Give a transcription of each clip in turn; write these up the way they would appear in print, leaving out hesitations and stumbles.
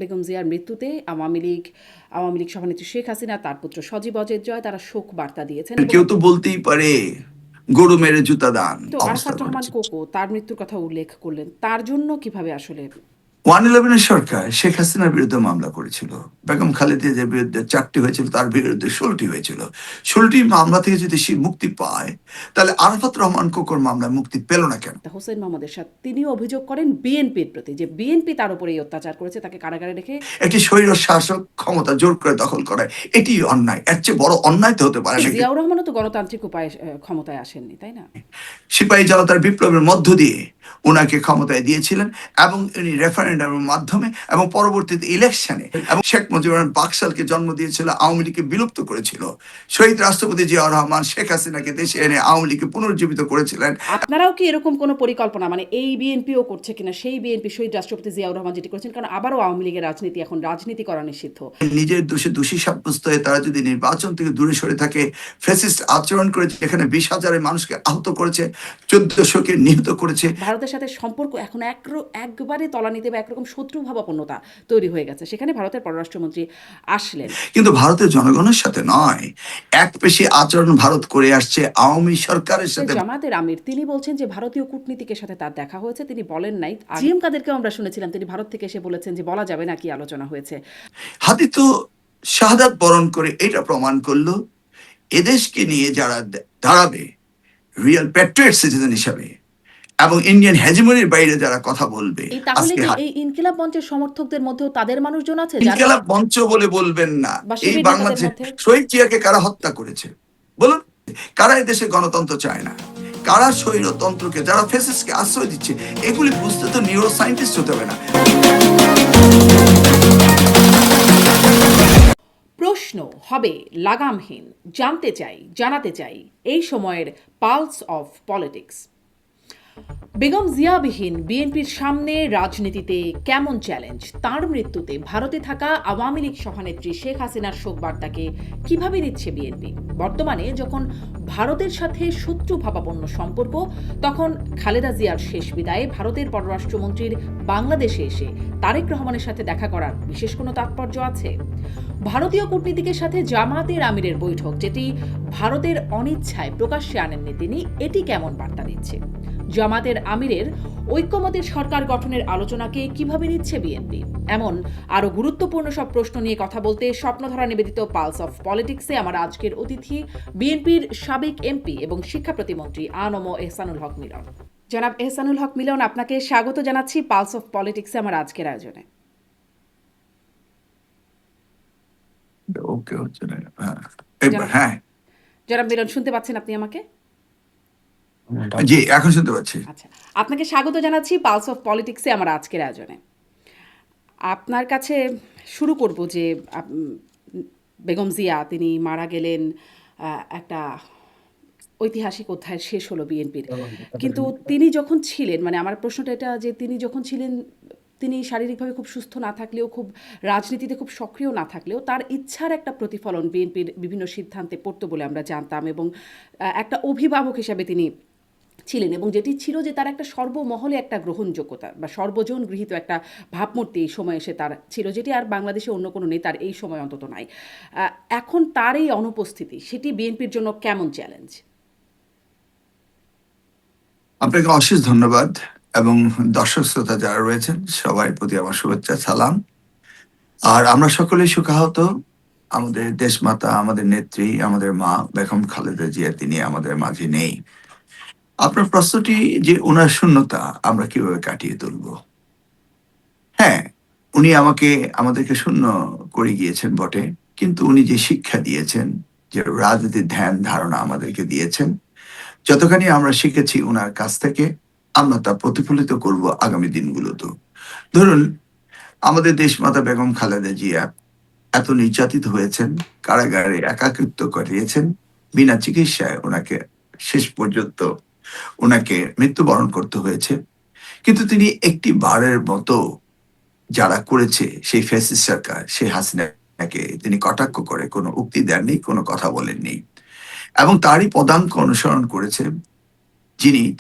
বেগম জিয়ার মৃত্যুতে আওয়ামী লীগ সভানেত্রী শেখ হাসিনা, তার পুত্র সজীব অজয় জয় তারা শোক বার্তা দিয়েছেন এবং কেউ তো বলতেই পারে গরু মেরে জুতা দান তো অবস্থা আরাফাত রহমান ঘটেছে। কোকো তার মৃত্যুর কথা উল্লেখ করলেন। তার জন্য কিভাবে আসলে 111 সরকার শেখ হাসিনার বিরুদ্ধে মামলা করেছিল। বেগম খালেদা জিয়ার বিরুদ্ধে 4টি হয়েছিল, তার বিরুদ্ধে 16টি হয়েছিল। 16টি মামলা থেকে যদি সে মুক্তি পায়, তাহলে আরাফাত রহমান কোকর মামলায় মুক্তি পেল না কেন? হোসেন মোহাম্মদ এরশাদ তিনিও অভিযোগ করেন বিএনপির প্রতি যে বিএনপি তার উপরে এই অত্যাচার করেছে, তাকে কারাগারে রেখে। একটি স্বৈর শাসক ক্ষমতা জোর করে দখল করে, এটি অন্যায়। এর চেয়ে বড় অন্যায় তো হতে পারে না। জিয়াউর রহমানও তো গণতান্ত্রিক উপায়ে ক্ষমতায় আসেননি, তাই না? সিপাহী জনতার বিপ্লবের মধ্য দিয়ে ওনাকে ক্ষমতায় দিয়েছিলেন, এবং উনি রেফারেন্ডামের মাধ্যমে এবং পরবর্তীতে ইলেকশনে, এবং শেখ মুজিবুর রহমান বাকশালকে জন্ম দিয়েছিল, আওয়ামী লীগকে বিলুপ্ত করেছিল। শহীদ রাষ্ট্রপতি জিয়াউর রহমান শেখ হাসিনাকে দেশে এনে আওয়ামী লীগকে পুনর্জীবিত করেছিলেন। আপনারাও কি এরকম কোনো পরিকল্পনা, মানে এই বিএনপিও করছে কিনা সেই বিএনপি শহীদ রাষ্ট্রপতি জিয়াউর রহমান যেটি করেছেন, কারণ আবারও আওয়ামী লীগের রাজনীতি এখন রাজনীতি করা নিষিদ্ধ। নিজের দোষে দোষী সাব্যস্ত হয়ে তারা যদি নির্বাচন থেকে দূরে সরে থাকে, ফ্যাসিস্ট আচরণ করে, এখানে 20,000 মানুষকে আহত করেছে, 1400কে নিহত করেছে। ভারতের সাথে সম্পর্ক এখন একবারে তলানিতে বা একরকম শত্রুভাবাপন্নতা তৈরি হয়ে গেছে। সেখানে ভারতের পররাষ্ট্রমন্ত্রী আসলেন, কিন্তু ভারতের জনগণের সাথে নয়, একপেশী আচরণ ভারত করে আসছে আওয়ামী সরকারের সাথে। জামাতের আমির তিনি বলছেন যে ভারতীয় কূটনীতিকের সাথে তার দেখা হয়েছে, তিনি বলেন নাই। জিএম কাদেরকেও আমরা শুনেছিলাম তিনি ভারত থেকে এসে বলেছেন যে বলা যাবে না কি আলোচনা হয়েছে। হাতি তো শাহাদাত বরণ করে এটা প্রমাণ করলো, এদেশকে নিয়ে যারা দাঁড়াবে রিয়েল প্যাট্রিয়ট সিটিজেন হিসাবে, এবং ইন্ডিয়ান হেজিমনির বাইরে যারা কথা বলবে। তাহলে আজকে কি এই ইনকিলাব মঞ্চের সমর্থকদের মধ্যেও তাদের মানুষজন আছে যারা ইনকিলাব মঞ্চ বলে বলবেন না। বা এই শিবির নেতাদের বাংলাদেশে মধ্যে? শহীদ জিয়াকে কারা হত্যা করেছে বলুন? কারা এই দেশে গণতন্ত্র চায় না? কারা স্বৈরতন্ত্রকে, যারা ফেসিসকে আশ্রয় দিচ্ছে? এগুলি বুঝতে তো নিউরো সায়েন্টিস্ট হতে হবে না। প্রশ্ন হবে লাগামহীন, জানতে চাই, জানাতে চাই এই সময়ের পালস অফ পলিটিক্স। বেগম জিয়াবিহীন বিএনপির সামনে রাজনীতিতে কেমন চ্যালেঞ্জ? তার মৃত্যুতে ভারতে থাকা আওয়ামী লীগ সভানেত্রী শেখ হাসিনার শোকবার্তাকে কিভাবে নিচ্ছে বিএনপি? বর্তমানে যখন ভারতের সাথে শত্রুভাবাপন্ন সম্পর্ক, তখন খালেদা জিয়ার শেষ বিদায়ে ভারতের পররাষ্ট্রমন্ত্রীর বাংলাদেশে এসে তারেক রহমানের সাথে দেখা করার বিশেষ কোনো তাৎপর্য আছে? ভারতীয় কূটনীতিকের সাথে জামাতের আমিরের বৈঠক, যেটি ভারতের অনিচ্ছায় প্রকাশ্যে আনেননি তিনি, এটি কেমন বার্তা দিচ্ছে? জামাতের আমিরের ঐক্যমতের সরকার গঠনের আলোচনাকে কিভাবে নিচ্ছে বিএনপি? এমন আরো গুরুত্বপূর্ণ সব প্রশ্ন নিয়ে কথা বলতে স্বপ্নধারা নিবেদিত পালস অফ পলিটিক্সে আমার আজকের অতিথি বিএনপির সাবেক এমপি এবং শিক্ষা প্রতিমন্ত্রী আনম এহসানুল হক মিলন। জনাব এহসানুল হক মিলন, আপনাকে স্বাগত জানাচ্ছি পালস অফ পলিটিক্সে আমার আজকের আয়োজনে। ওকে, হচ্ছে না। হ্যাঁ, জনাব মিলন, শুনতে পাচ্ছেন আপনি আমাকে? জি, এখন শুনতে পাচ্ছি। আচ্ছা, আপনাকে স্বাগত জানাচ্ছি পালস অফ পলিটিক্সে আমার আজকের আয়োজনে। আপনার কাছে শুরু করব যে বেগম জিয়া তিনি মারা গেলেন, একটা ঐতিহাসিক অধ্যায় শেষ হলো বিএনপির। কিন্তু তিনি যখন ছিলেন, মানে আমার প্রশ্নটা এটা যে তিনি যখন ছিলেন, তিনি শারীরিকভাবে খুব সুস্থ না থাকলেও, খুব রাজনীতিতে খুব সক্রিয় না থাকলেও, তার ইচ্ছার একটা প্রতিফলন বিএনপির বিভিন্ন সিদ্ধান্তে পড়তো বলে আমরা জানতাম, এবং একটা অভিভাবক হিসাবে তিনি ছিলেন, এবং যেটি ছিল যে তার একটা সর্বমহলে একটা গ্রহণযোগ্যতা বা সর্বজন গৃহীত একটা ভাবমূর্তি এই সময় এসে তার ছিল, যেটি আর বাংলাদেশে অন্য কোনো নেতার এই সময় অন্তত নাই। এখন তার এই অনুপস্থিতি, সেটি বিএনপির জন্য কেমন চ্যালেঞ্জ? আপনাকে অশেষ ধন্যবাদ, এবং দর্শক শ্রোতা যারা রয়েছেন সবার প্রতি আমার শুভেচ্ছা, সালাম। আর আমরা সকলেই শোকাহত। আমাদের দেশমাতা, আমাদের নেত্রী, আমাদের মা বেগম খালেদা জিয়া তিনি আমাদের মাঝে নেই। আপনার প্রশ্নটি যে ওনার শূন্যতা আমরা কিভাবে কাটিয়ে তুলব? হ্যাঁ, উনি আমাদেরকে শূন্য করে গিয়েছেন বটে, কিন্তু উনি যে শিক্ষা দিয়েছেন, যে রাজনীতির ধ্যান ধারণা আমাদেরকে দিয়েছেন, যতখানি আমরা শিখেছি ওনার কাছ থেকে, আমরা তা প্রতিফলিত করব আগামী দিনগুলোতেও। ধরুন, আমাদের দেশমাতা বেগম খালেদা জিয়া এত নির্যাতিত হয়েছেন, কারাগারে একাকিত্ব করিয়েছেন, বিনা চিকিৎসায় ওনাকে শেষ পর্যন্ত ওনাকে মৃত্যুবরণ করতে হয়েছে। কিন্তু তিনি একটি বারের মতো যারা করেছে সেই ফ্যাসিস্ট সরকার, সেই হাসিনাকে তিনি কটাক্ষ করে কোনো উক্তি দেননি, কোনো কথা বলেননি, এবং তারই পদাঙ্ক অনুসরণ করেছে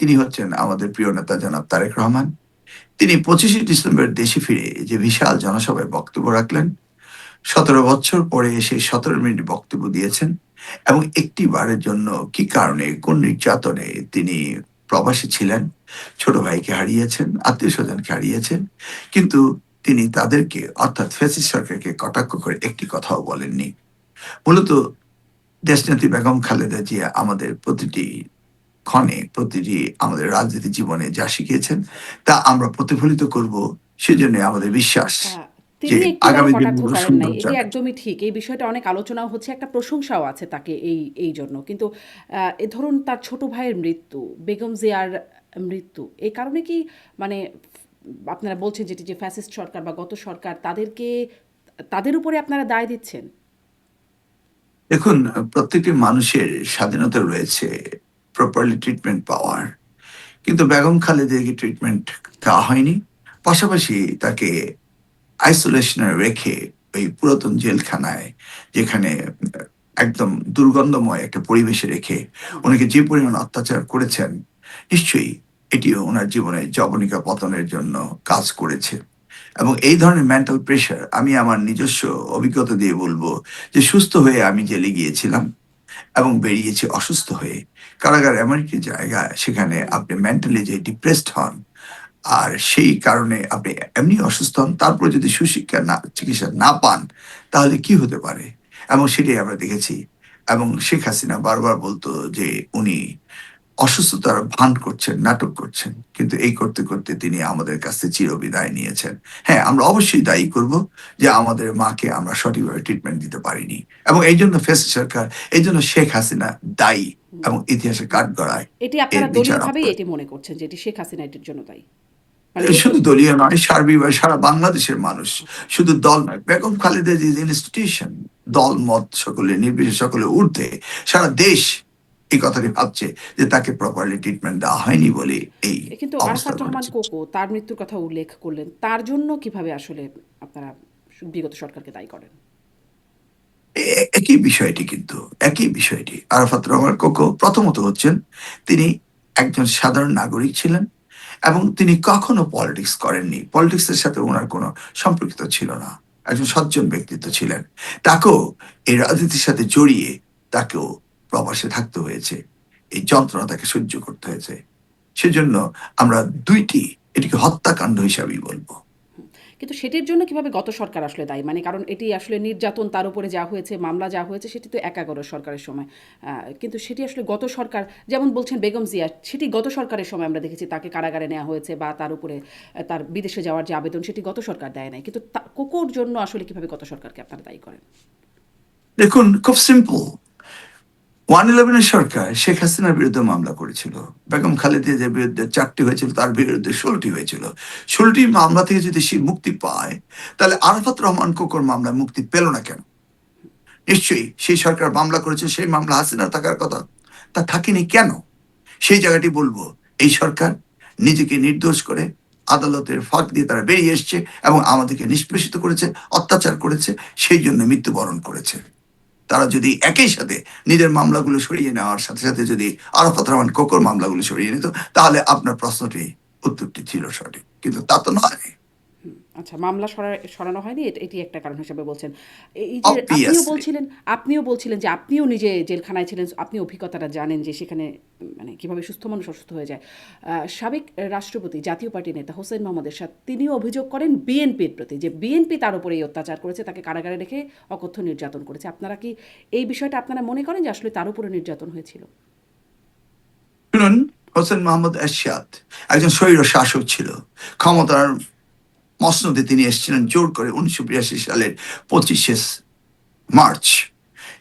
তিনি হচ্ছেন আমাদের প্রিয় নেতা জনাব তারেক রহমান। তিনি 25শে ডিসেম্বর দেশে ফিরে যে বিশাল জনসভায় বক্তব্য রাখলেন, 17 বছর পরে এসে 17 মিনিট বক্তব্য দিয়েছেন এবং একটি বারের জন্য কি কারণে, কোন নির্যাতনে তিনি প্রবাসী ছিলেন, ছোট ভাইকে হারিয়েছেন, আত্মীয়-স্বজনকে হারিয়েছেন। কিন্তু তিনি তাদেরকে অর্থাৎ ফ্যাসিস্ট সরকারকে কটাক্ষ করে একটি কথাও বলেননি। মূলত দেশনেত্রী বেগম খালেদা জিয়া আমাদের প্রতিটি ক্ষণে, প্রতিটি আমাদের রাজনীতি জীবনে যা শিখিয়েছেন তা আমরা প্রতিফলিত করব। সেজন্য আমাদের বিশ্বাস আহ, যে তিনি একটিবারও আগামী কটাক্ষ দিনগুলো করেন নাই, সুন্দর এটি যাবে। একদমই ঠিক। এই বিষয়টা অনেক আলোচনাও হচ্ছে, একটা প্রশংসাও আছে তাকে এই জন্য। কিন্তু এ ধরুন তার ছোট ভাইয়ের মৃত্যু, বেগম জিয়ার মৃত্যু, এই কারণে কি মানে আপনারা বলছেন যেটি যে ফ্যাসিস্ট সরকার বা গত সরকার তাদের উপরে আপনারা দায় দিচ্ছেন? দেখুন, প্রত্যেকটি মানুষের স্বাধীনতা রয়েছে প্রপারলি ট্রিটমেন্ট পাওয়ার। কিন্তু বেগম খালেদাকে ট্রিটমেন্ট দেওয়া হয়নি। পাশাপাশি তাকে আইসোলেশনে রেখে ওই পুরাতন জেলখানায়, যেখানে একদম দুর্গন্ধময় একটা পরিবেশে রেখে হুম। উনাকে যে পরিমাণ অত্যাচার করেছেন, নিশ্চয়ই এটিও উনার জীবনে যবনিকা পতনের জন্য কাজ করেছে। এবং এই ধরনের মেন্টাল প্রেশার আমি আমার নিজস্ব অভিজ্ঞতা দিয়ে বলব যে সুস্থ হয়ে আমি জেলে গিয়েছিলাম এবং বেরিয়েছি অসুস্থ হয়ে। কারাগার এমন একটি জায়গা, সেখানে আপনি মেন্টালি যে ডিপ্রেসড হন, আর সেই কারণে আপনি এমনি অসুস্থ হন, তারপরে যদি সুশিক্ষা না, চিকিৎসা না পান, তাহলে কি হতে পারে? এবং সেটাই আমরা দেখেছি। এবং শেখ হাসিনা বারবার বলতো যে উনি অসুস্থতার ভান করছেন, নাটক করছেন। কিন্তু এই করতে, করতে তিনি আমাদের কাছ থেকে চিরবিদায় নিয়েছেন। হ্যাঁ, আমরা অবশ্যই দায়ী করব যে আমাদের মাকে আমরা সঠিকভাবে ট্রিটমেন্ট দিতে পারিনি। এবং এইজন্য ফ্যাসিস্ট সরকার, এইজন্য শেখ হাসিনা দায়ী এবং ইতিহাসে কাঠগড়ায় এটি এর আপনারা বিচারক দলীয়ভাবেই করে। এটি মনে করছেন যে এটি শেখ হাসিনা এটির জন্য দায়ী? মানে এই শুধু দলীয় নয়, সার্বিকভাবে সারা বাংলাদেশের মানুষ, আচ্ছা। শুধু দল নয়। বেগম খালেদা জির ইনস্টিটিউশন, দল মত সকলে নির্বিশেষে, সকলের ঊর্ধ্বে সারা দেশ এই কথাটি ভাবছে যে তাকে প্রপারলি ট্রিটমেন্ট দেওয়া হয়নি বলে এই কিন্তু অবস্থা আরাফাত রহমান ঘটেছে। কোকো তার মৃত্যুর কথা উল্লেখ করলেন, তার জন্য কিভাবে আসলে আপনারা বিগত সরকারকে দায়ী করেন? একই বিষয়টি, কিন্তু একই বিষয়টি। আরাফাত রহমান কোকো প্রথমত হচ্ছেন, তিনি একজন সাধারণ নাগরিক ছিলেন এবং তিনি কখনো পলিটিক্স করেননি। পলিটিক্সের সাথে উনার কোনো সম্পর্কিত ছিল না। একজন সজ্জন ব্যক্তিত্ব ছিলেন। তাকেও এই রাজনীতির সাথে জড়িয়ে তাকেও প্রবাসে থাকতে হয়েছে। এই যন্ত্রণা তাকে সহ্য করতে হয়েছে। সেজন্য আমরা ২ টি এটিকে হত্যাকাণ্ড হিসাবেই বলব। কিন্তু সেটির জন্য কিভাবে গত সরকার আসলে দায়ী? মানে কারণ এটি আসলে নির্যাতন তার উপরে যা হয়েছে, মামলা যা হয়েছে, সেটি তো একাগর সরকারের সময়। কিন্তু সেটি আসলে গত সরকার, যেমন বলছেন বেগম জিয়া, সেটি গত সরকারের সময় আমরা দেখেছি তাকে কারাগারে নেওয়া হয়েছে বা তার উপরে তার বিদেশে যাওয়ার যে আবেদন, সেটি গত সরকার দেয় নাই। কিন্তু কোকোর জন্য আসলে কিভাবে গত সরকারকে আপনারা দায়ী করেন? দেখুন, খুব সিম্পল। 111 এর সরকার শেখ হাসিনার বিরুদ্ধে মামলা করেছিল। বেগম খালেদা জিয়ার বিরুদ্ধে ৪টি হয়েছিল, তার বিরুদ্ধে ১৬টি হয়েছিল। ১৬টি মামলা থেকে যদি সে মুক্তি পায়, তাহলে আরাফাত রহমান কোকোর মামলায় মুক্তি পেল না কেন? নিশ্চয়ই সেই সরকার মামলা করেছে, সেই মামলা হাসিনার থাকার কথা। তা থাকেনি কেন? সেই জায়গাটি বলবো, এই সরকার নিজেকে নির্দোষ করে আদালতের ফাঁক দিয়ে তারা বেরিয়ে এসছে এবং আমাদেরকে নিষ্পেষিত করেছে, অত্যাচার করেছে, সেই জন্য মৃত্যুবরণ করেছে। তারা যদি একই সাথে নিজের মামলাগুলো সরিয়ে নেওয়ার সাথে, সাথে যদি আরাফাত রহমান কোকোর মামলাগুলো সরিয়ে নিত, তাহলে আপনার প্রশ্নটি, উত্তরটি ছিল সঠিক। কিন্তু তা তো নয়। আচ্ছা, মামলা সরানো হয়নি, এটি একটা কারণ হিসেবে বলছেন। এই যে অবভিয়াসলি। আপনিও বলছিলেন যে আপনিও নিজে জেলখানায় ছিলেন, আপনি অভিজ্ঞতাটা জানেন যে সেখানে মানে কিভাবে সুস্থ মানুষ অসুস্থ হয়ে যায়। সাবেক রাষ্ট্রপতি, জাতীয় পার্টির নেতা হোসেন মোহাম্মদ এরশাদ, তিনিও অভিযোগ করেন বিএনপির প্রতি যে বিএনপি তার উপরে এই অত্যাচার করেছে, তাকে কারাগারে রেখে অকথ্য নির্যাতন করেছে। আপনারা কি এই বিষয়টা আপনারা মনে করেন যে আসলে তার উপরে নির্যাতন হয়েছিল? শুনুন, হোসেন মোহাম্মদ এরশাদ একজন স্বৈর শাসক ছিল। ক্ষমতার মসনদে তিনি এসেছিলেন জোর করে ১৯৮২ সালের ২৫শে মার্চ।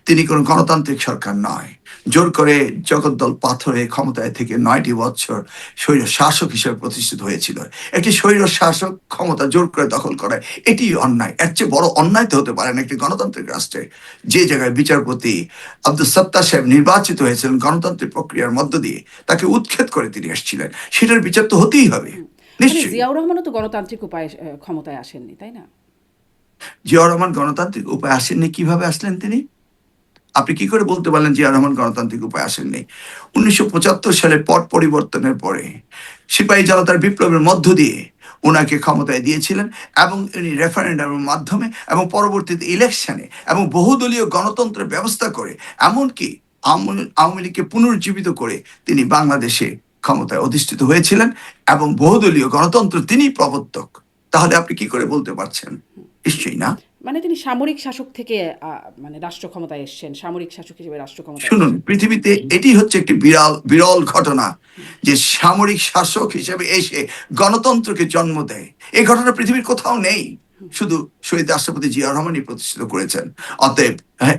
তিনি কোনো গণতান্ত্রিক সরকার নয়। জোর করে জগদ্দল পাথরে ক্ষমতায় থেকে ৯টি বছর স্বৈর শাসক হিসেবে প্রতিষ্ঠিত হয়েছিল। একটি স্বৈর শাসক ক্ষমতা জোর করে দখল করে, এটি অন্যায়। এর চেয়ে বড় অন্যায় তো হতে পারে না একটি গণতান্ত্রিক রাষ্ট্রে। যে জায়গায় বিচারপতি আব্দুল সত্তার সাহেব নির্বাচিত হয়েছিলেন গণতান্ত্রিক প্রক্রিয়ার মধ্য দিয়ে, তাকে উৎখাত করে তিনি এসেছিলেন। সেটার বিচার তো হতেই হবে। মানে নিশ্চয়ই। জিয়াউর রহমানও তো গণতান্ত্রিক উপায়ে ক্ষমতায় আসেননি, তাই না? জিয়াউর রহমান গণতান্ত্রিক উপায়ে আসেননি, কিভাবে আসলেন তিনি? আপনি কি করে বলতে পারলেন জিয়া রহমান গণতান্ত্রিক উপায়ে আসেননি? ১৯৭৫ সালে পট পরিবর্তনের পরে সিপাহী জনতার বিপ্লবের মধ্য দিয়ে ওনাকে ক্ষমতায় দিয়েছিলেন এবং উনি রেফারেন্ডামের মাধ্যমে এবং পরবর্তীতে ইলেকশনে এবং বহুদলীয় গণতন্ত্রের ব্যবস্থা করে, এমনকি আওয়ামী লীগকে পুনরুজ্জীবিত করে তিনি বাংলাদেশে ক্ষমতায় অধিষ্ঠিত হয়েছিলেন এবং বহুদলীয় গণতন্ত্র তিনি প্রবর্তক। তাহলে আপনি কি করে বলতে পারছেন? নিশ্চয়ই না। মানে তিনি সামরিক শাসক থেকে মানে রাষ্ট্র ক্ষমতায় এসেছেন, সামরিক শাসক হিসেবে রাষ্ট্র ক্ষমতায় শুনুন, এসেছেন। পৃথিবীতে এটি হচ্ছে একটি বিরল ঘটনা যে সামরিক শাসক হিসেবে এসে গণতন্ত্রকে জন্ম দেয়। এই ঘটনা পৃথিবীর কোথাও নেই, শুধু শহীদ রাষ্ট্রপতি জিয়া রহমানই প্রতিষ্ঠিত করেছেন। অতএব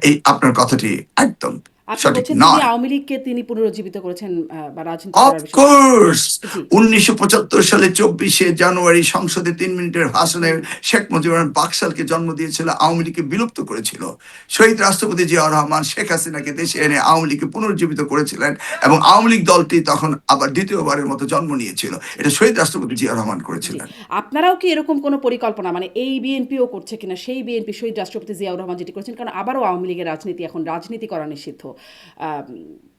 এই আপনার কথাটি একদম আপনি সঠিক বলছেন তিনি নয়। আওয়ামী লীগকে তিনি পুনরুজ্জীবিত করেছেন বা রাজনীতি করার বিষয়ে। অফকোর্স, জি। 1975 সালে 24শে জানুয়ারি সংসদে 3 মিনিটের ভাষণে শেখ মুজিবুর রহমান বাকশালকে জন্ম দিয়েছিল, আওয়ামী লীগকে বিলুপ্ত করেছিল। শহীদ রাষ্ট্রপতি জিয়া রহমান শেখ হাসিনাকে দেশে এনে আওয়ামী লীগকে পুনরুজ্জীবিত করেছিলেন এবং আওয়ামী লীগ দলটি তখন আবার দ্বিতীয়বারের মতো জন্ম নিয়েছিল। এটা শহীদ রাষ্ট্রপতি জিয়া রহমান জি। করেছিলেন। আপনারাও কি এরকম কোনো পরিকল্পনা, মানে এই বিএনপিও করছে কিনা, সেই বিএনপি শহীদ রাষ্ট্রপতি জিয়াউর রহমান যেটি করেছেন, কারণ আবারও আওয়ামী লীগের রাজনীতি এখন রাজনীতি করা নিষিদ্ধ,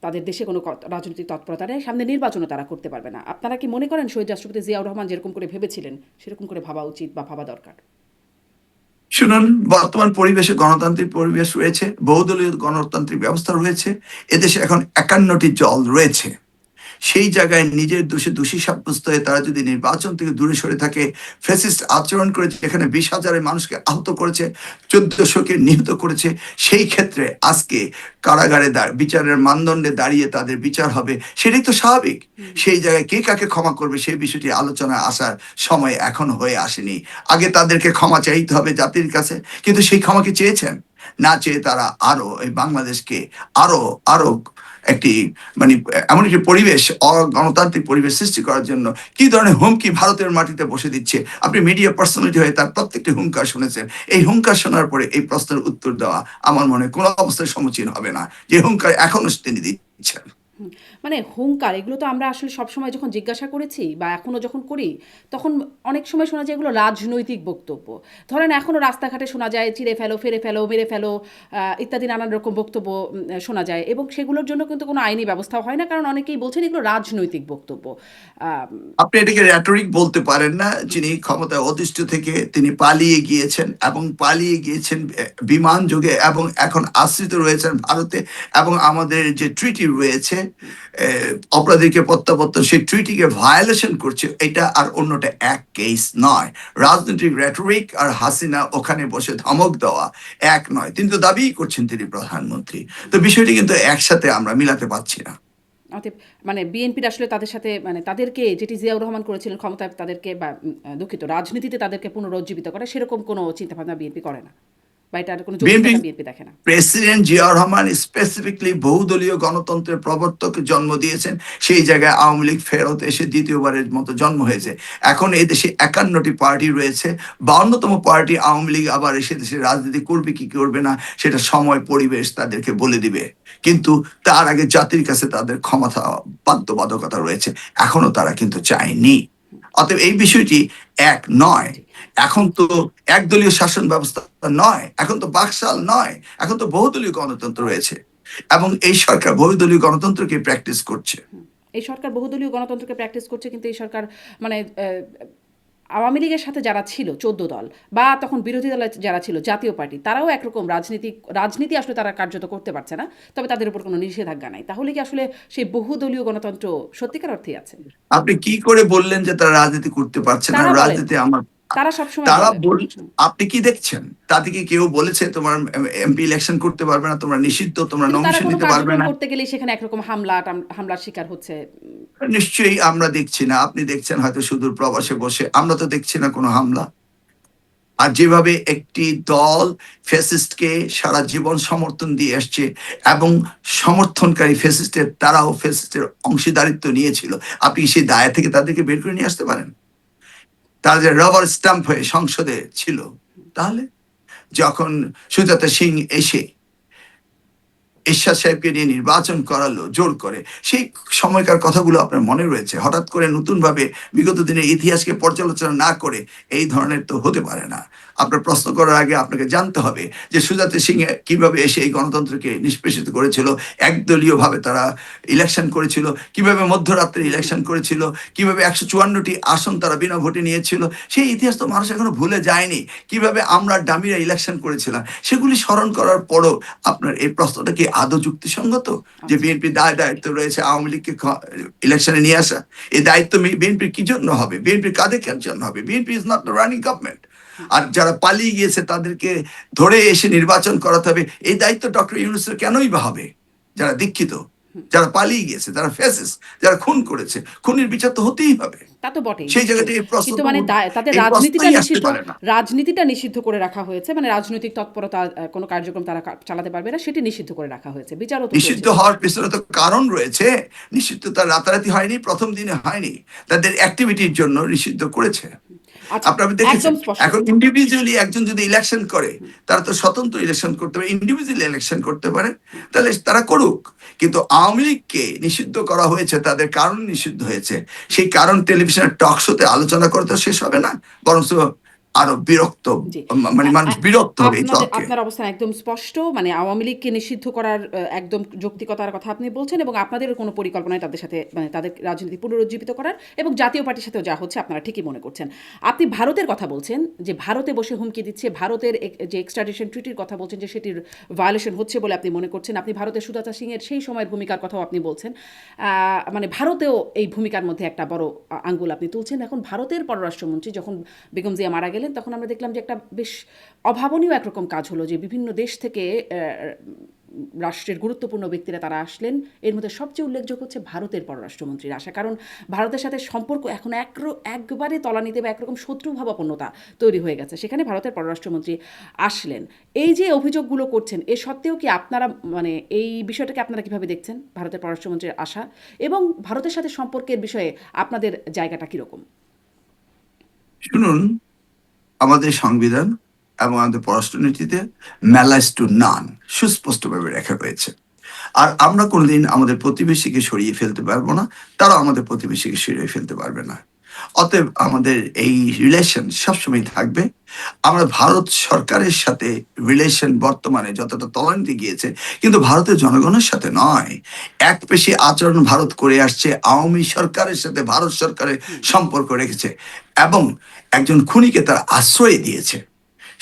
তাদের দেশে কোনো রাজনৈতিক তৎপরতা নেই, সামনে নির্বাচনও তারা করতে পারবে না। আপনারা কি মনে করেন শহীদ রাষ্ট্রপতি জিয়াউর রহমান যেরকম করে ভেবেছিলেন সেরকম করে ভাবা উচিত বা ভাবা দরকার? শুনুন, বর্তমান পরিবেশে গণতান্ত্রিক পরিবেশ রয়েছে, বহুদলীয় গণতান্ত্রিক ব্যবস্থা রয়েছে, এদেশে এখন 51টি দল রয়েছে। সেই জায়গায় নিজের দোষে দোষী সাব্যস্ত হয়ে তারা যদি নির্বাচন থেকে দূরে সরে থাকে, ফ্যাসিস্ট আচরণ করে যেখানে 20,000 মানুষকে আহত করেছে, 1400কে নিহত করেছে, সেই ক্ষেত্রে আজকে কারাগারে বিচারের মানদণ্ডে দাঁড়িয়ে তাদের বিচার হবে, সেটাই তো স্বাভাবিক। সেই জায়গায় কে কাকে ক্ষমা করবে সেই বিষয়টি আলোচনায় আসার সময় এখন হয়ে আসেনি। আগে তাদেরকে ক্ষমা চাইতে হবে জাতির কাছে, কিন্তু সেই ক্ষমা কি চেয়েছেন? না চেয়ে তারা আরো এই বাংলাদেশকে আরো আরো একটি মানে এমন একটি পরিবেশ, অগণতান্ত্রিক পরিবেশ সৃষ্টি করার জন্য কি ধরনের হুমকি ভারতের মাটিতে বসে দিচ্ছে। আপনি মিডিয়া পার্সোনালিটি হয়ে তার প্রত্যেকটি হুঙ্কার শুনেছেন। এই হুঙ্কার শোনার পরে এই প্রশ্নের উত্তর দেওয়া আমার মনে কোনো অবস্থায় সমীচীন হবে না, যে হুঙ্কার এখনো তিনি দিচ্ছেন। মানে হুঙ্কার, এগুলো তো আমরা আসলে সবসময় যখন জিজ্ঞাসা করেছি বা এখনও যখন করি, তখন অনেক সময় শোনা যায় এগুলো রাজনৈতিক বক্তব্য। ধরেন এখনও রাস্তাঘাটে শোনা যায় চিড়ে ফেলো, ফেরে ফেলো, মেরে ফেলো, ইত্যাদি নানান রকম বক্তব্য শোনা যায়, এবং সেগুলোর জন্য কিন্তু কোনো আইনি ব্যবস্থাও হয় না, কারণ অনেকেই বলছেন এগুলো রাজনৈতিক বক্তব্য। আহ, আপনি এটাকে র্যাটরিক বলতে পারেন না। যিনি ক্ষমতায় অধিষ্ঠিত থেকে তিনি পালিয়ে গিয়েছেন এবং পালিয়ে গিয়েছেন বিমান যোগে এবং এখন আশ্রিত রয়েছেন ভারতে, এবং আমাদের যে ট্রিটি রয়েছে অপরাধীকে প্রত্যাবর্তন, সেই ট্রিটিকে ভায়োলেশন করছে, এটা আর অন্যটা এক কেস নয়। রাজনৈতিক র্যাটরিক আর হাসিনা ওখানে বসে ধমক দেওয়া এক নয়। তিনি তো দাবিই করছেন তিনি প্রধানমন্ত্রী। তো বিষয়টি কিন্তু একসাথে আমরা মিলাতে পারছি না। অতএব মানে বিএনপির আসলে তাদের সাথে, মানে তাদেরকে যেটি জিয়াউর রহমান করেছিলেন ক্ষমতায় তাদেরকে, বা দুঃখিত, রাজনীতিতে তাদেরকে পুনরুজ্জীবিত করে, সেরকম কোনো চিন্তাভাবনা বিএনপি করে না, বা এটার কোনো বিএনপি যৌক্তিকতা বিএনপি দেখে না। প্রেসিডেন্ট জিয়াউর রহমান স্পেসিফিকলি বহুদলীয় গণতন্ত্রের প্রবর্তক জন্ম দিয়েছেন, সেই জায়গায় আওয়ামী লীগ ফেরত এসে দ্বিতীয়বারের মতো জন্ম হয়েছে। এখন এই দেশে 51টি পার্টি রয়েছে, 52তম পার্টি আওয়ামী লীগ আবার এসে দেশে রাজনীতি করবে কি করবে না সেটা সময় পরিবেশ তাদেরকে বলে দিবে, কিন্তু তার আগে জাতির কাছে তাদের ক্ষমতা বাধ্যবাধকতা রয়েছে, এখনো তারা কিন্তু চায়নি। অতএব এই বিষয়টি এক নয়। এখন তো একদলীয় শাসন ব্যবস্থা নয়, এখন তো বাকশাল নয়, এখন তো বহুদলীয় গণতন্ত্র রয়েছে এবং এই সরকার বহুদলীয় গণতন্ত্রকে প্র্যাকটিস করছে। এই সরকার বহুদলীয় গণতন্ত্রকে প্র্যাকটিস করছে, কিন্তু এই সরকার মানে আওয়ামী লীগের সাথে যারা ছিল 14 দল, বা তখন বিরোধী দলে যারা ছিল জাতীয় পার্টি, তারাও একরকম রাজনীতি আসলে তারা কার্যত করতে পারছে না, তবে তাদের উপর কোনো নিষেধাজ্ঞা নাই। তাহলে কি আসলে সেই বহুদলীয় গণতন্ত্র সত্যিকার অর্থেই আছে? আপনি কি করে বললেন যে তারা রাজনীতি করতে পারছে না? তারা বলেন, রাজনীতি আমার তারা সবসময় তারা বলেন। বল আপনি কি দেখছেন? তাদেরকে কেউ বলেছে তোমার এমপি ইলেকশন করতে পারবে না, তোমরা নিষিদ্ধ, তোমরা কিন্তু তারা নমিনেশন কোনো দিতে পারবে কার্যক্রম না? করতে গেলেই সেখানে একরকম হামলার শিকার হচ্ছে। নিশ্চয়ই আমরা দেখছি না, আপনি দেখছেন হয়তো সুদূর প্রবাসে বসে, আমরা তো দেখছি না কোনো হামলা। আর যেভাবে একটি দল ফ্যাসিস্টকে সারা জীবন সমর্থন দিয়ে আসছে এবং সমর্থনকারী ফ্যাসিস্টের তারাও ফ্যাসিস্টের অংশীদারিত্ব নিয়েছিল, আপনি সেই দায় থেকে তাদেরকে বের করে নিয়ে আসতে পারেন? তারা যে রাবার স্ট্যাম্প হয়ে সংসদে ছিল, তাহলে যখন সুজাতা সিং এসে এরশাদ সাহেবকে নিয়ে নির্বাচন করালো জোর করে, সেই সময়কার কথাগুলো আপনার মনে রয়েছে। হঠাৎ করে নতুন ভাবে বিগত দিনের ইতিহাসকে পর্যালোচনা না করে এই ধরনের তো হতে পারে না। আপনার প্রশ্ন করার আগে আপনাকে জানতে হবে যে সুজাতা সিং কিভাবে এসে এই গণতন্ত্রকে নিষ্পেষিত করেছিল, একদলীয় ভাবে তারা ইলেকশন করেছিল, কিভাবে মধ্যরাত্রে ইলেকশন করেছিল, কিভাবে 154টি আসন তারা বিনা ভোটে নিয়েছিল। সেই ইতিহাস তো মানুষ এখনো ভুলে যায়নি। কিভাবে আমরা ডামিরা ইলেকশন করেছিলাম সেগুলি স্মরণ করার পরও আপনার এই প্রশ্নটা কি আদৌ যুক্তিসঙ্গত? যে আচ্ছা। বিএনপি দায়িত্ব রয়েছে আওয়ামী লীগকে ইলেকশনে নিয়ে আসা। এই দায়িত্ব বিএনপির কি জন্য হবে? বিএনপির কাদের জন্য হবে? BNP is not running government. আর যারা পালিয়ে গিয়েছে তাদেরকে ধরে এসে নির্বাচন করাতে হবে, এই দায়িত্ব ডক্টর ইউনূসের কেনই বা হবে? যারা দীক্ষিত, যারা পালিয়ে গিয়েছে, যারা ফেসিস, যারা খুন করেছে, খুনের বিচার তো হতেই হবে। তা তো বটেই, সেই নিশ্চয়ই। জায়গাতে এই প্রশ্ন কিন্তু তো মানে তাদের এই প্রশ্নই আসতে পারে না। রাজনীতিটা নিষিদ্ধ করে রাখা হয়েছে, মানে রাজনৈতিক তৎপরতা কোনো কার্যক্রম তারা চালাতে পারবে না, সেটি নিষিদ্ধ করে রাখা হয়েছে, বিচারও তো চলছে। নিষিদ্ধ হওয়ার পেছনে তো কারণ রয়েছে। নিষিদ্ধ তার রাতারাতি হয়নি, প্রথম দিনে হয়নি। তাদের অ্যাক্টিভিটির জন্য নিষিদ্ধ করেছে। আচ্ছা, আপনারা দেখেছেন একদম স্পষ্ট। এখন ইন্ডিভিজুয়ালি একজন যদি ইলেকশন করে, তারা তো স্বতন্ত্র ইলেকশন করতে পারে, ইন্ডিভিজুয়ালি ইলেকশন করতে পারে, তাহলে তারা করুক। কিন্তু আওয়ামী লীগকে নিষিদ্ধ করা হয়েছে, তাদের কারণ নিষিদ্ধ হয়েছে। সেই কারণ টেলিভিশনের টক শোতে আলোচনা করে তো শেষ হবে না, বরং আরো বিরক্ত, জি, মানে মানুষ বিরক্ত হবে এই তর্কে। আপনার অবস্থান একদম স্পষ্ট, মানে আওয়ামী লীগকে নিষিদ্ধ করার একদম যৌক্তিকতার কথা আপনি বলছেন, এবং আপনাদেরও কোনো পরিকল্পনায় তাদের সাথে, মানে তাদের রাজনীতি পুনরুজ্জীবিত করার, এবং জাতীয় পার্টির সাথেও যা হচ্ছে আপনারা ঠিকই মনে করছেন। আপনি ভারতের কথা বলছেন, যে ভারতে বসে হুমকি দিচ্ছে, ভারতের যে এক্সট্রাডিশন ট্রিটির কথা বলছেন, যে সেটির ভায়োলেশন হচ্ছে বলে আপনি মনে করছেন। আপনি ভারতের সুজাতা সিংয়ের সেই সময়ের ভূমিকার কথাও আপনি বলছেন। মানে ভারতেও এই ভূমিকার মধ্যে একটা বড় আঙ্গুল আপনি তুলছেন। এখন ভারতের পররাষ্ট্রমন্ত্রী যখন বেগম জিয়া মারা গেলেন, তখন আমরা দেখলাম যে একটা বেশ অভাবনীয় একরকম কাজ হলো, যে বিভিন্ন দেশ থেকে রাষ্ট্রের গুরুত্বপূর্ণ ব্যক্তিরা তারা আসলেন। এর মধ্যে সবচেয়ে উল্লেখযোগ্য হচ্ছে ভারতের পররাষ্ট্রমন্ত্রীর আসা, কারণ ভারতের সাথে সম্পর্ক এখন একবারে তলানিতে বা একরকম শত্রুভাবাপন্নতা তৈরি হয়ে গেছে। সেখানে ভারতের পররাষ্ট্রমন্ত্রী আসলেন। এই যে অভিযোগগুলো করছেন, এ সত্ত্বেও কি আপনারা, মানে এই বিষয়টাকে আপনারা কিভাবে দেখছেন, ভারতের পররাষ্ট্রমন্ত্রীর আসা এবং ভারতের সাথে সম্পর্কের বিষয়ে আপনাদের জায়গাটা কীরকম? শুনুন, আমাদের সংবিধান এবং আমাদের পররাষ্ট্রনীতিতে ম্যালাইজ টু নান সুস্পষ্টভাবে রেখা রয়েছে। আর আমরা কোনোদিন আমাদের প্রতিবেশীকে সরিয়ে ফেলতে পারবো না, তারাও আমাদের প্রতিবেশীকে সরিয়ে ফেলতে পারবে না। অতএব আমাদের এই রিলেশন সবসময় থাকবে। আমরা ভারত সরকারের সাথে রিলেশন বর্তমানে যতটা তলানিতে গিয়েছে, কিন্তু ভারতের জনগণের সাথে নয়। একপেশে আচরণ ভারত করে আসছে, আওয়ামী সরকারের সাথে ভারত সরকারের সম্পর্ক রেখেছে এবং একজন খুনিকে তারা আশ্রয় দিয়েছে।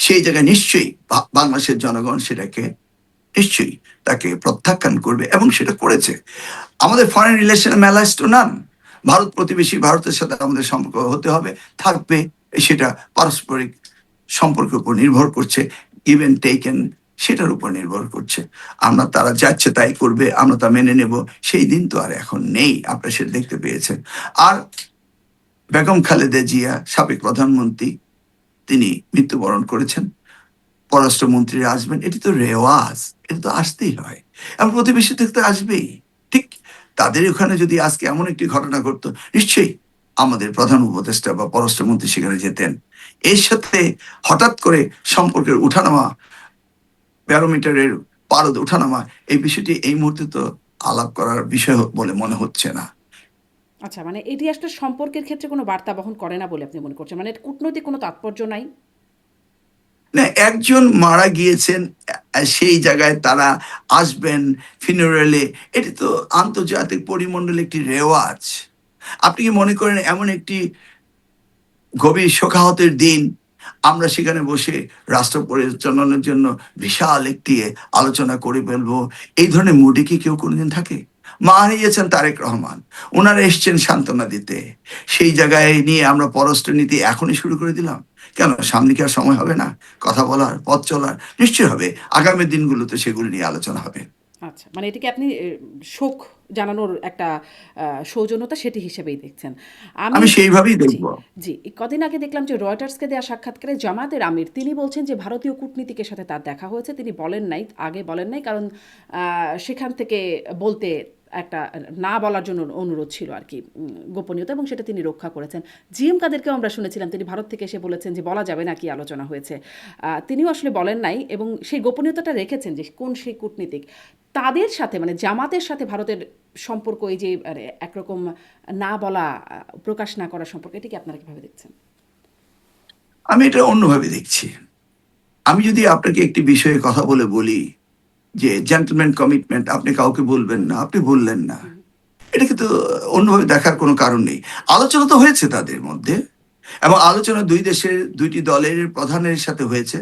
সেই জায়গায় নিশ্চয়ই বাংলাদেশের জনগণ সেটাকে নিশ্চয়ই তাকে প্রত্যাখ্যান করবে এবং সেটা করেছে। আমাদের foreign relation malaise to none. Bharat প্রতিবেশী, ভারতের সাথে আমাদের সম্পর্ক হতে হবে, থাকবে। সেটা পারস্পরিক সম্পর্কের উপর নির্ভর করছে, গিভেন টেকেন, সেটার উপর নির্ভর করছে। আমরা তারা যাচ্ছে তাই করবে, আমরা তা মেনে নেব, সেই দিন তো আর এখন নেই। আপনারা সেটা দেখতে পেয়েছেন। আর বেগম খালেদা জিয়া, সাবেক প্রধানমন্ত্রী, তিনি মৃত্যুবরণ করেছেন। পররাষ্ট্রমন্ত্রীরা আসবেন, এটি তো রেওয়াজ, এটা তো আসতেই হয় এবং প্রতিবেশী থেকে তো আসবেই। ঠিক তাদের ওখানে যদি আজকে এমন একটি ঘটনা ঘটতো, নিশ্চয়ই আমাদের প্রধান উপদেষ্টা বা পররাষ্ট্রমন্ত্রী সেখানে যেতেন। এর সাথে হঠাৎ করে সম্পর্কের উঠানামা, ব্যারোমিটারের পারদ উঠানামা, এই বিষয়টি এই মুহূর্তে তো আলাপ করার বিষয় বলে মনে হচ্ছে না। আচ্ছা, মানে এটি আসলে সম্পর্কের ক্ষেত্রে কোনো বার্তা বহন করে না বলে আপনি মনে করছেন, মানে এর কূটনৈতিক কোনো তাৎপর্য নাই? না, একজন মারা গিয়েছেন, সেই জায়গায় তারা আসবেন ফিনারেলে, এটি তো আন্তর্জাতিক পরিমণ্ডলে একটি রেওয়াজ। আপনি কি মনে করেন এমন একটি গভীর শোকাহতের দিন আমরা সেখানে বসে রাষ্ট্র পরিচালনার জন্য বিশাল একটি আলোচনা করে ফেলবো? এই ধরনের মুডে কি কেউ কোনোদিন থাকে? মা হারিয়েছেন তারেক রহমান, ওনারা এসছেন সান্ত্বনা দিতে। সেই জায়গায় নিয়ে আমরা পররাষ্ট্রনীতি এখনই শুরু করে দিলাম কেন? সামনে কি আর সময় হবে না কথা বলার, পথ চলার? নিশ্চয় হবে, আগামী দিনগুলোতে সেগুলো নিয়ে আলোচনা হবে। আচ্ছা, মানে এটিকে আপনি শোক জানানোর একটা সৌজন্যতা, সেটি হিসেবেই দেখছেন। আমি আমি সেইভাবেই জি, দেখবো। জি। কদিন আগে দেখলাম যে রয়টার্সকে দেওয়া সাক্ষাৎকারে জামায়াতের আমির তিনি বলছেন যে ভারতীয় কূটনীতিকের সাথে তার দেখা হয়েছে। তিনি বলেন নাই, আগে বলেন নাই, কারণ সেখান থেকে বলতে একটা না বলার জন্য অনুরোধ ছিল আর কি, গোপনীয়তা, এবং সেটা তিনি রক্ষা করেছেন। জিএম কাদেরকেও আমরা শুনেছিলাম তিনি ভারত থেকে এসে বলেছেন যে বলা যাবে না কি আলোচনা হয়েছে। তিনিও আসলে বলেন নাই এবং সেই গোপনীয়তাটা রেখেছেন যে কোন সেই কূটনীতিক। তাদের সাথে, মানে জামাতের সাথে ভারতের সম্পর্ক, এই যে একরকম না বলা, প্রকাশ না করার সম্পর্ক, এটিকে আপনারা কিভাবে দেখছেন? আমি এটা অন্যভাবে দেখছি। আমি যদি আপনাকে একটি বিষয়ে কথা বলি যে জেন্টলম্যান কমিটমেন্ট, আপনি কাউকে বলবেন না, আপনি বললেন না। হুম, এটা কিন্তু অন্যভাবে দেখার কোনো কারণ নেই। আলোচনা তো হয়েছে তাদের মধ্যে, এবং আলোচনা ২ দেশের ২ টি দলের প্রধানের সাথে হয়েছে।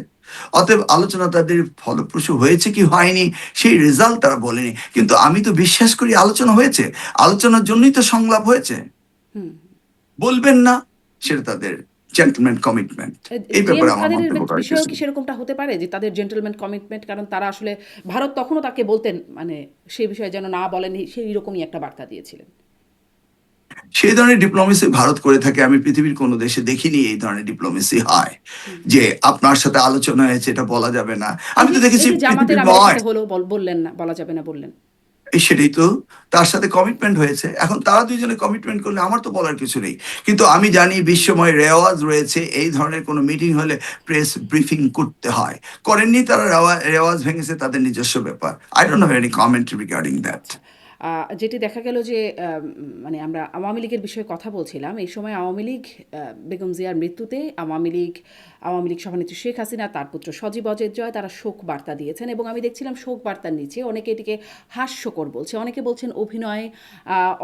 অতএব আলোচনা তাদের ফলপ্রসূ হয়েছে কি হয়নি সেই রেজাল্ট তারা বলেনি। কিন্তু আমি তো বিশ্বাস করি আলোচনা হয়েছে। আলোচনার জন্যই তো সংলাপ হয়েছে। হুম। বলবেন না, সেটা তাদের জেন্টলম্যান কমিটমেন্ট। এই ব্যাপারে আমার তাদের মন্তব্য করার বিষয়েও কিছু কি নেই। সেরকমটা হতে পারে যে তাদের জেন্টলম্যান কমিটমেন্ট, কারণ তারা আসলে ভারত তখনও তাকে বলতেন মানে সেই বিষয়ে যেন না বলেন, সেই রকমই একটা বার্তা দিয়েছিলেন। সেই ধরনের ডিপ্লোমেসি ভারত করে থাকে, আমি পৃথিবীর কোনো দেশে দেখিনি এই ধরনের ডিপ্লোমেসি হয় হুম। যে আপনার সাথে আলোচনা হয়েছে এটা বলা যাবে না। এই আমি যে তো দেখেছি জামাতের পৃথিবীর আমিরের নয়, সাথে হলো বললেন না, বলা যাবে না বললেন। সেটাই তো, তার সাথে কমিটমেন্ট হয়েছে। এখন তারা দুইজনে কমিটমেন্ট করলে আমার তো বলার কিছু নেই। কিন্তু আমি জানি বিশ্বময় রেওয়াজ রয়েছে, এই ধরনের কোনো মিটিং হলে প্রেস ব্রিফিং করতে হয়। করেননি তারা, রেওয়াজ ভেঙেছে, তাদের নিজস্ব ব্যাপার। I don't have any comment regarding that. আচ্ছা। যেটি দেখা গেল যে মানে আমরা আওয়ামী লীগের বিষয়ে কথা বলছিলাম। এই সময় আওয়ামী লীগ বেগম জিয়ার মৃত্যুতে আওয়ামী লীগ সভানেত্রী শেখ হাসিনা, তার পুত্র সজীব অজয় জয় তারা শোক বার্তা দিয়েছেন, এবং আমি দেখছিলাম শোক বার্তার নিচে অনেকে এটিকে হাস্যকর বলছে, অনেকে বলছেন অভিনয়,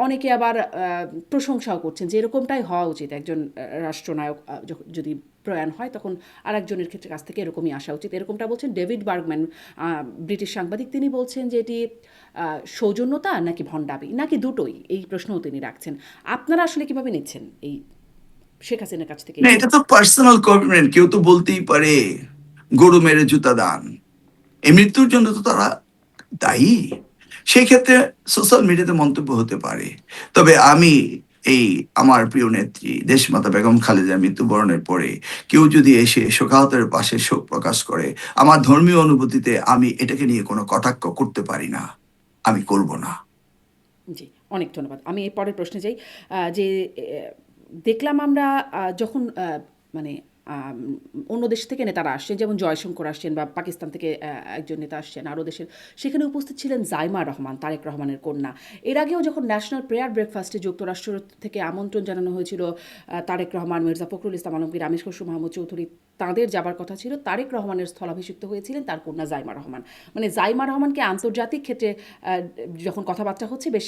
অনেকে আবার প্রশংসাও করছেন যে এরকমটাই হওয়া উচিত। একজন রাষ্ট্রনায়ক যদি প্রয়াণ হয় তখন আরেকজনের ক্ষেত্রে কাছ থেকে এরকমই আসা উচিত, এরকমটা বলছেন ডেভিড বার্গম্যান, ব্রিটিশ সাংবাদিক। তিনি বলছেন যে এটি সৌজন্যতা নাকি ভণ্ডামি নাকি দুটোই, এই প্রশ্নও তিনি রাখছেন। আপনারা আসলে কিভাবে নিচ্ছেন এই শেখ হাসিনার কাছ থেকে না, এই এটা শোক তো বার্তা? পার্সোনাল কমিটমেন্ট, কেউ তো বলতেই পারে গরু মেরে জুতা দান। এই মৃত্যুর জন্য তো তারা দায়ী। সেই ক্ষেত্রে সোশ্যাল মিডিয়াতে মন্তব্য হতে পারে। তবে আমি এই আমার প্রিয় নেত্রী দেশমাতা বেগম খালেদা মৃত্যুবরণের পরে কেউ যদি এসে শোকাহতের পাশে শোক প্রকাশ করে, আমার ধর্মীয় অনুভূতিতে আমি এটাকে নিয়ে কোনো কটাক্ষ করতে পারি না, আমি করব না। জি, অনেক ধন্যবাদ। আমি এর পরের প্রশ্নে যাই। যে দেখলাম আমরা যখন মানে আম অন্য দেশ থেকে নেতারা আসছেন, যেমন জয়শঙ্কর আসছেন বা পাকিস্তান থেকে একজন নেতা আসছেন আরও দেশের, সেখানে উপস্থিত ছিলেন জাইমা রহমান, তারেক রহমানের কন্যা। এর আগেও যখন ন্যাশনাল প্রেয়ার ব্রেকফাস্টে যুক্তরাষ্ট্র থেকে আমন্ত্রণ জানানো হয়েছিল তারেক রহমান, মির্জা ফখরুল ইসলাম আলমগীর, আমির খসরু মাহমুদ চৌধুরী, তাঁদের যাবার কথা ছিল, তারেক রহমানের স্থলাভিষিক্ত হয়েছিলেন তার কন্যা জাইমা রহমান। মানে জাইমা রহমানকে আন্তর্জাতিক ক্ষেত্রে যখন কথাবার্তা হচ্ছে বেশ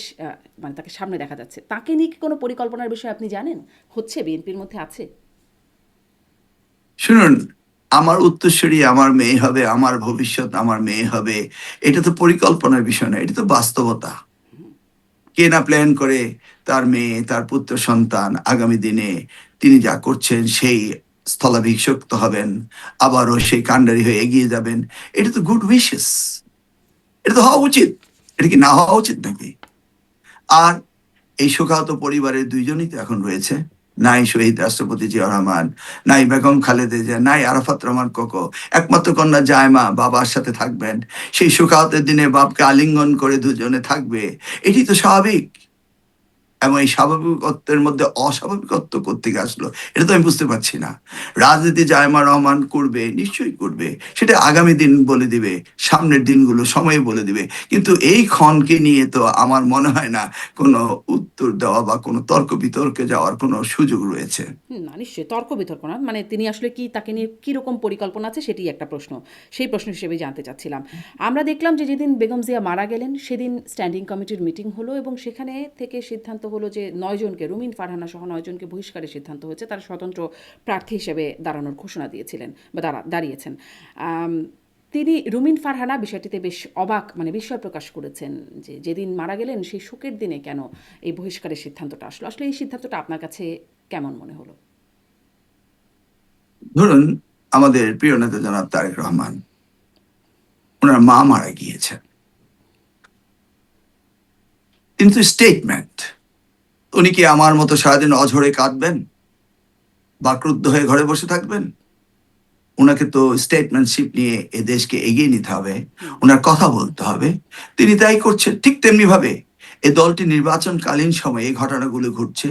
মানে তাকে সামনে দেখা যাচ্ছে। তাকে নিয়ে কি কোনো পরিকল্পনার বিষয় আপনি জানেন হচ্ছে, বিএনপির মধ্যে আছে? শুনুন, আমার উত্তরসূরি আমার মেয়ে হবে, আমার ভবিষ্যৎ আমার মেয়ে হবে, এটা তো পরিকল্পনার বিষয় না, এটা তো বাস্তবতা। কে না প্ল্যান করে তার মেয়ে, তার পুত্র সন্তান আগামী দিনে তিনি যা করছেন সেই স্থলাভিষিক্ত হবেন, আবারও সেই কাণ্ডারি হয়ে এগিয়ে যাবেন। এটা তো গুড উইশেস, এটা তো হওয়া উচিত। এটা কি না হওয়া উচিত নাকি? আর এই শোকাহত পরিবারের দুইজনই তো এখন রয়েছে। নাই শহীদ রাষ্ট্রপতি জিয়া রহমান, নাই বেগম খালেদা জিয়া, নাই আরাফাত রহমান কোকো। একমাত্র কন্যা জায়মা বাবার সাথে থাকবেন। সেই শোকাহতের দিনে বাপকে আলিঙ্গন করে দুজনে থাকবে। এটি তো স্বাভাবিক। এবং এই স্বাভাবিকত্বের মধ্যে অস্বাভাবিকত্ব কোত্থেকে আসলো, এটা তো আমি বুঝতে পারছি না। রাজনীতি জায়মা রহমান করবে, নিশ্চয়ই করবে, সেটা আগামী দিন বলে দিবে, সামনের দিনগুলো সময় বলে দিবে। কিন্তু এই ক্ষণকে নিয়ে তো আমার মনে হয় না কোনো উত্তর দেওয়া বা কোনো তর্ক বিতর্কে যাওয়ার কোনো সুযোগ রয়েছে। না, নিশ্চয়ই তর্ক বিতর্ক না। মানে তিনি আসলে কি, তাকে নিয়ে কীরকম পরিকল্পনা আছে সেটিই একটা প্রশ্ন। সেই প্রশ্ন হিসেবেই জানতে চাচ্ছিলাম। আমরা দেখলাম যে যেদিন বেগম জিয়া মারা গেলেন সেদিন স্ট্যান্ডিং কমিটির মিটিং হলো, এবং সেখানে থেকে সিদ্ধান্ত হলো যে ৯ জনকে, রুমিন ফারহানা সহ ৯ জনকে বহিষ্কারের সিদ্ধান্ত হয়েছে। তারা স্বতন্ত্র প্রার্থী হিসেবে দাঁড়ানোর ঘোষণা দিয়েছিলেন বা দাঁড়িয়েছেন। আম তিনি, রুমিন ফারহানা, বিষয়টিতে বেশ অবাক, মানে বিস্ময় প্রকাশ করেছেন যে যেদিন মারা গেলেন সেই শোকের দিনে কেন এই বহিষ্কারের সিদ্ধান্তটা আসলো। আসলে এই সিদ্ধান্তটা আপনার কাছে কেমন মনে হলো? ধরুন, আমাদের প্রিয় নেতা জনাব তারেক রহমান, ওনার মা মারা গিয়েছেন, কিন্তু স্টেটমেন্ট, উনি কি আমার মতো সারাদিন অঝরে কাঁদবেন বা ক্রুদ্ধ হয়ে ঘরে বসে থাকবেন? উনাকে তো স্টেটমেন্টশিপ নিয়ে এ দেশকে এগিয়ে নিতে হবে, হুম। উনার কথা বলতে হবে। তিনি তাই করছেন। ঠিক তেমনি ভাবে এ দলটি নির্বাচনকালীন সময়ে এই ঘটনাগুলো ঘটছে।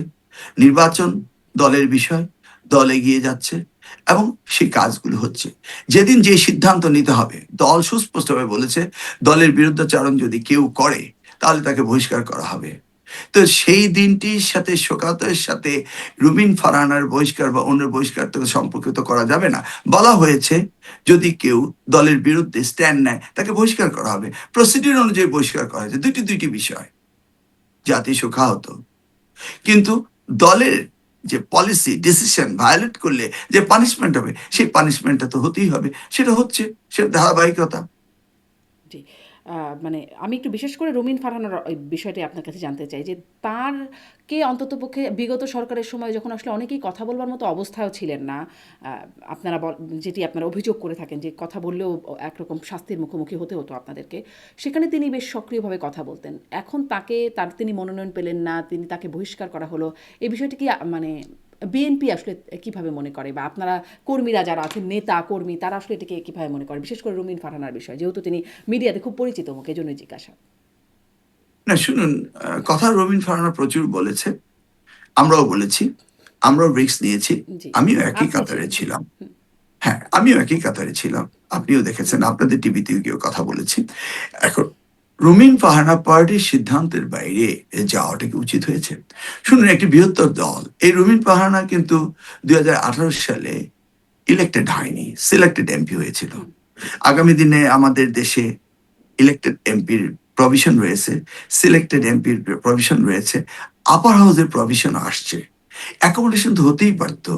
নির্বাচন দলের বিষয়, দল এগিয়ে যাচ্ছে এবং সেই কাজগুলো হচ্ছে। যেদিন যে সিদ্ধান্ত নিতে হবে, দল সুস্পষ্টভাবে বলেছে দলের বিরুদ্ধাচরণ যদি কেউ করে তাহলে তাকে বহিষ্কার করা হবে। তো সেই দিনটির সাথে শোকাতের সাথে রুমিন ফারহানার বহিষ্কার বা অন্য বহিষ্কার থেকে সম্পর্কিত করা যাবে না। বলা হয়েছে যদি কেউ দলের বিরুদ্ধে স্ট্যান্ড নেয় তাকে বহিষ্কার করা হবে। প্রসিডিউর অনুযায়ী বহিষ্কার করা হয়েছে। দুইটি বিষয়, জাতি শোকাহত, কিন্তু দলের যে পলিসি ডিসিশন ভায়োলেট করলে যে পানিশমেন্ট হবে, সেই পানিশমেন্টটা তো হতেই হবে। সেটা হচ্ছে, সেটা ধারাবাহিকতা। জি। মানে আমি একটু বিশেষ করে রুমিন ফারহানার ওই বিষয়টি আপনার কাছে জানতে চাই যে তারকে অন্ততপক্ষে বিগত সরকারের সময় যখন আসলে অনেকেই কথা বলবার মতো অবস্থায়ও ছিলেন না, আ আপনারা যেটি আপনারা অভিযোগ করে থাকেন যে কথা বললেও একরকম শাস্তির মুখোমুখি হতে হতো আপনাদেরকে। সেখানে তিনি বেশ সক্রিয়ভাবে কথা বলতেন। এখন তিনি মনোনয়ন পেলেন না, তাকে বহিষ্কার করা হলো। এই বিষয়টি কি মানে বিএনপি আসলে কিভাবে মনে করে, বা আপনারা কর্মীরা যারা আছেন, নেতা কর্মী, তারা আসলে এটাকে কিভাবে মনে করে, বিশেষ করে রুমিন ফারহানার বিষয়, যেহেতু তিনি মিডিয়াতে খুব পরিচিত মুখ, এজন্যই জিজ্ঞাসা। না শুনুন, কথা রবিন ফারহানা প্রচুর বলেছে, আমরাও বলেছি, আমরাও রিস্ক নিয়েছি। জি, আমিও একই আপনি কাতারে ছিলেন। ছিলাম। হ্যাঁ, আমিও একই কাতারে ছিলাম। আপনিও দেখেছেন, আপনাদের টিভিতেও গিয়েও কথা বলেছি। এখন রুমিন ফারহানা পার্টির সিদ্ধান্তের বাইরে যাওয়াটা কি উচিত হয়েছে? শুনুন, একটি বৃহত্তর দল, এই রুমিন ফারহানা কিন্তু 2018 সালে ইলেক্টেড হয়নি, সিলেক্টেড এমপি হয়েছিল। আগামী দিনে আমাদের দেশে ইলেক্টেড এমপির প্রভিশন রয়েছে, সিলেক্টেড এমপির প্রভিশন রয়েছে, আপার হাউসের প্রভিশন আসছে। অ্যাকোমোডেশন তো হতেই পারতো,